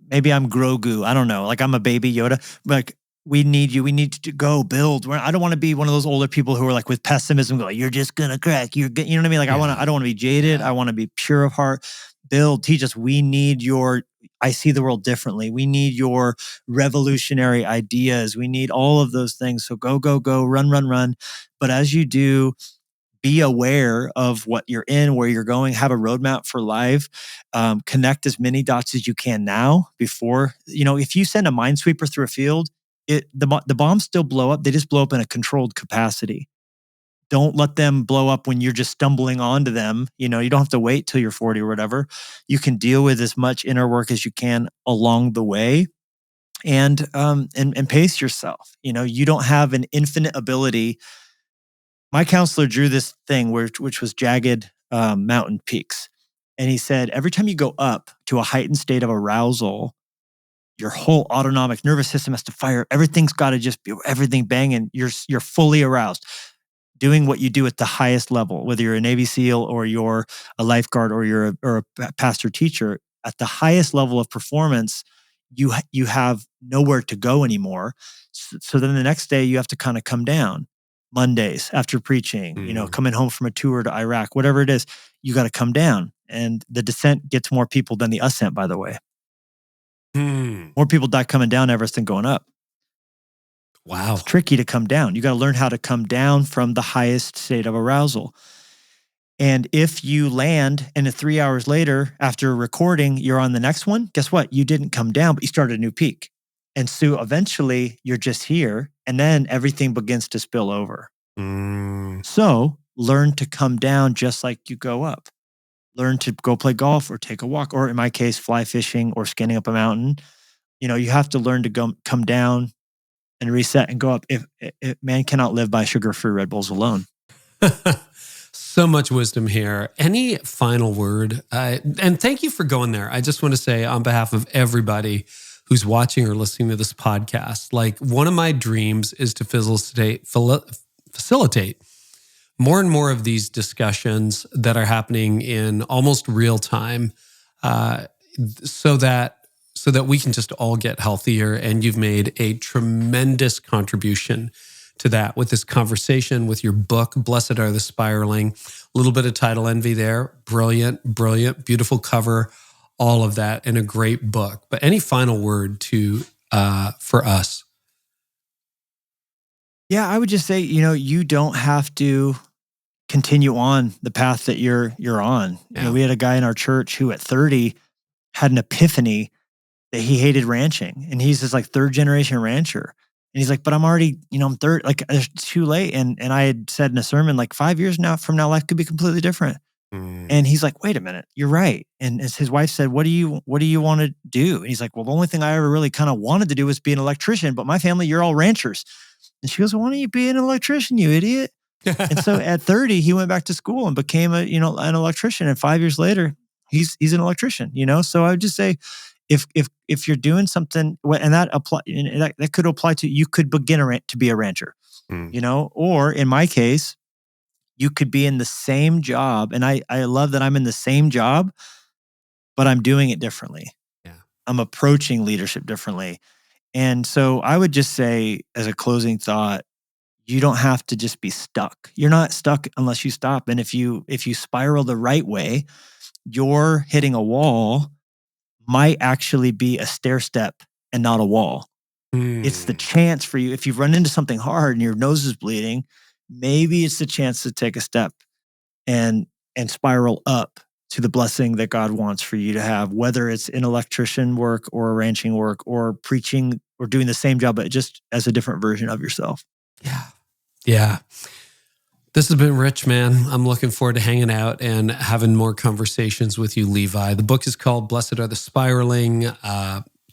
[SPEAKER 1] Maybe I'm Grogu. I don't know. Like I'm a baby Yoda. Like we need you. We need to go build. I don't want to be one of those older people who are like with pessimism, go, you're just gonna crack. You know what I mean? Like I don't want to be jaded. I want to be pure of heart. Build. Teach us. We need your. I see the world differently. We need your revolutionary ideas. We need all of those things. So go, run. But as you do, be aware of what you're in, where you're going, have a roadmap for life, connect as many dots as you can now before, if you send a minesweeper through a field, the bombs still blow up. They just blow up in a controlled capacity. Don't let them blow up when you're just stumbling onto them. You don't have to wait till you're 40 or whatever. You can deal with as much inner work as you can along the way, and pace yourself. You don't have an infinite ability. My counselor drew this thing which was jagged mountain peaks. And he said, every time you go up to a heightened state of arousal, your whole autonomic nervous system has to fire. Everything's got to just be everything banging. You're fully aroused, doing what you do at the highest level, whether you're a Navy SEAL or you're a lifeguard or you're a pastor teacher. At the highest level of performance, you have nowhere to go anymore. So then the next day you have to kind of come down. Mondays after preaching, coming home from a tour to Iraq, whatever it is, you got to come down. And the descent gets more people than the ascent, by the way. More people die coming down Everest than going up.
[SPEAKER 2] Wow.
[SPEAKER 1] It's tricky to come down. You got to learn how to come down from the highest state of arousal. And if you land and 3 hours later, after recording, you're on the next one, guess what? You didn't come down, but you started a new peak. And so eventually you're just here, and then everything begins to spill over. So learn to come down just like you go up. Learn to go play golf or take a walk, or in my case, fly fishing or skinning up a mountain. You have to learn to come down and reset and go up. If man cannot live by sugar-free Red Bulls alone.
[SPEAKER 2] So much wisdom here. Any final word? And thank you for going there. I just want to say on behalf of everybody who's watching or listening to this podcast, like, one of my dreams is to facilitate more and more of these discussions that are happening in almost real time, so that we can just all get healthier. And you've made a tremendous contribution to that with this conversation, with your book, Blessed Are the Spiraling. A little bit of title envy there. Brilliant, beautiful cover, all of that, and a great book. But any final word for us?
[SPEAKER 1] Yeah, I would just say, you don't have to continue on the path that you're on.
[SPEAKER 2] Yeah.
[SPEAKER 1] We had a guy in our church who at 30 had an epiphany that he hated ranching. And he's this like third generation rancher. And he's like, but I'm already, I'm third, like it's too late. And I had said in a sermon, like 5 years from now, life could be completely different. And he's like, wait a minute, you're right. And as his wife said, what do you want to do? And he's like, well, the only thing I ever really kind of wanted to do was be an electrician, but my family, you're all ranchers. And she goes, well, why don't you be an electrician, you idiot? And so at 30, he went back to school and became an electrician. And 5 years later, he's an electrician, So I would just say, if you're doing something, and that could apply to, you could begin to be a rancher, or in my case, you could be in the same job. And I love that I'm in the same job, but I'm doing it differently.
[SPEAKER 2] Yeah.
[SPEAKER 1] I'm approaching leadership differently. And so I would just say, as a closing thought, you don't have to just be stuck. You're not stuck unless you stop. And if you spiral the right way, you're hitting a wall might actually be a stair step and not a wall. It's the chance for you. If you've run into something hard and your nose is bleeding, maybe it's the chance to take a step and spiral up to the blessing that God wants for you to have, whether it's in electrician work or ranching work or preaching or doing the same job, but just as a different version of yourself.
[SPEAKER 2] Yeah. This has been rich, man. I'm looking forward to hanging out and having more conversations with you, Levi. The book is called Blessed Are the Spiraling,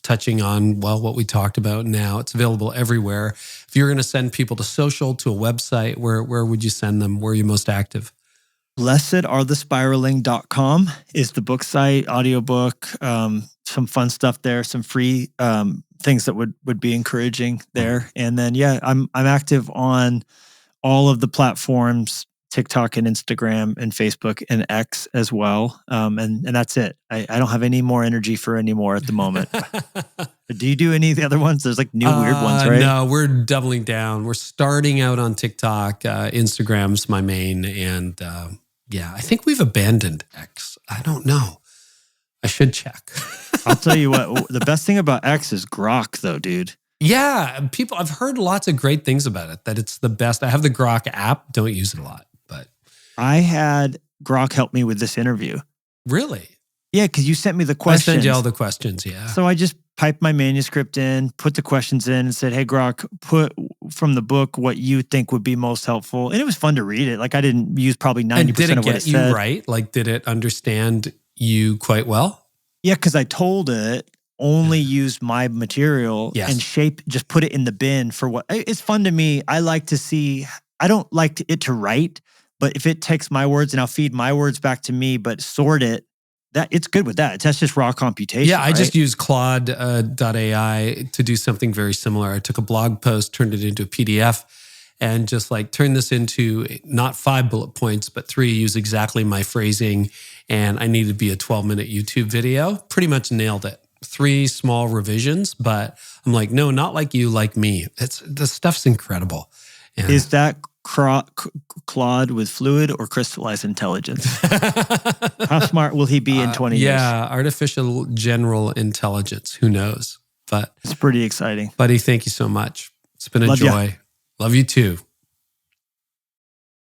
[SPEAKER 2] touching on, what we talked about now. It's available everywhere. If you're going to send people to social, to a website, where would you send them? Where are you most active?
[SPEAKER 1] blessedarethespiraling.com is the book site, audiobook, some fun stuff there, some free things that would be encouraging there. And then, I'm active on all of the platforms, TikTok and Instagram and Facebook and X as well. And that's it. I don't have any more energy for any more at the moment. Do you do any of the other ones? There's like new weird ones, right?
[SPEAKER 2] No, we're doubling down. We're starting out on TikTok. Instagram's my main. And I think we've abandoned X. I don't know. I should check.
[SPEAKER 1] I'll tell you what, the best thing about X is Grok though, dude.
[SPEAKER 2] Yeah, I've heard lots of great things about it, that it's the best. I have the Grok app, don't use it a lot, but.
[SPEAKER 1] I had Grok help me with this interview.
[SPEAKER 2] Really?
[SPEAKER 1] Yeah, because you sent me the questions.
[SPEAKER 2] I sent you all the questions, yeah.
[SPEAKER 1] So I just piped my manuscript in, put the questions in and said, hey, Grok, from the book what you think would be most helpful. And it was fun to read it. Like I didn't use probably 90% of what it said.
[SPEAKER 2] Did it get you right? Like, did it understand you quite well?
[SPEAKER 1] Yeah, because I told it only use my material and just put it in the bin for what it's fun to me. I like to see, I don't like it to write, but if it takes my words and I'll feed my words back to me, but sort it, that it's good with that. That's just raw computation.
[SPEAKER 2] Yeah, I just use Claude.ai to do something very similar. I took a blog post, turned it into a PDF, and just like turn this into not 5 bullet points, but 3, use exactly my phrasing. And I needed to be a 12-minute YouTube video. Pretty much nailed it. 3 small revisions, but I'm like, no, not like you, like me. The stuff's incredible. And
[SPEAKER 1] is that Claude with fluid or crystallized intelligence? How smart will he be in 20 years?
[SPEAKER 2] Yeah, artificial general intelligence. Who knows? But
[SPEAKER 1] it's pretty exciting.
[SPEAKER 2] Buddy, thank you so much. It's been a
[SPEAKER 1] Love
[SPEAKER 2] joy.
[SPEAKER 1] Ya.
[SPEAKER 2] Love you too.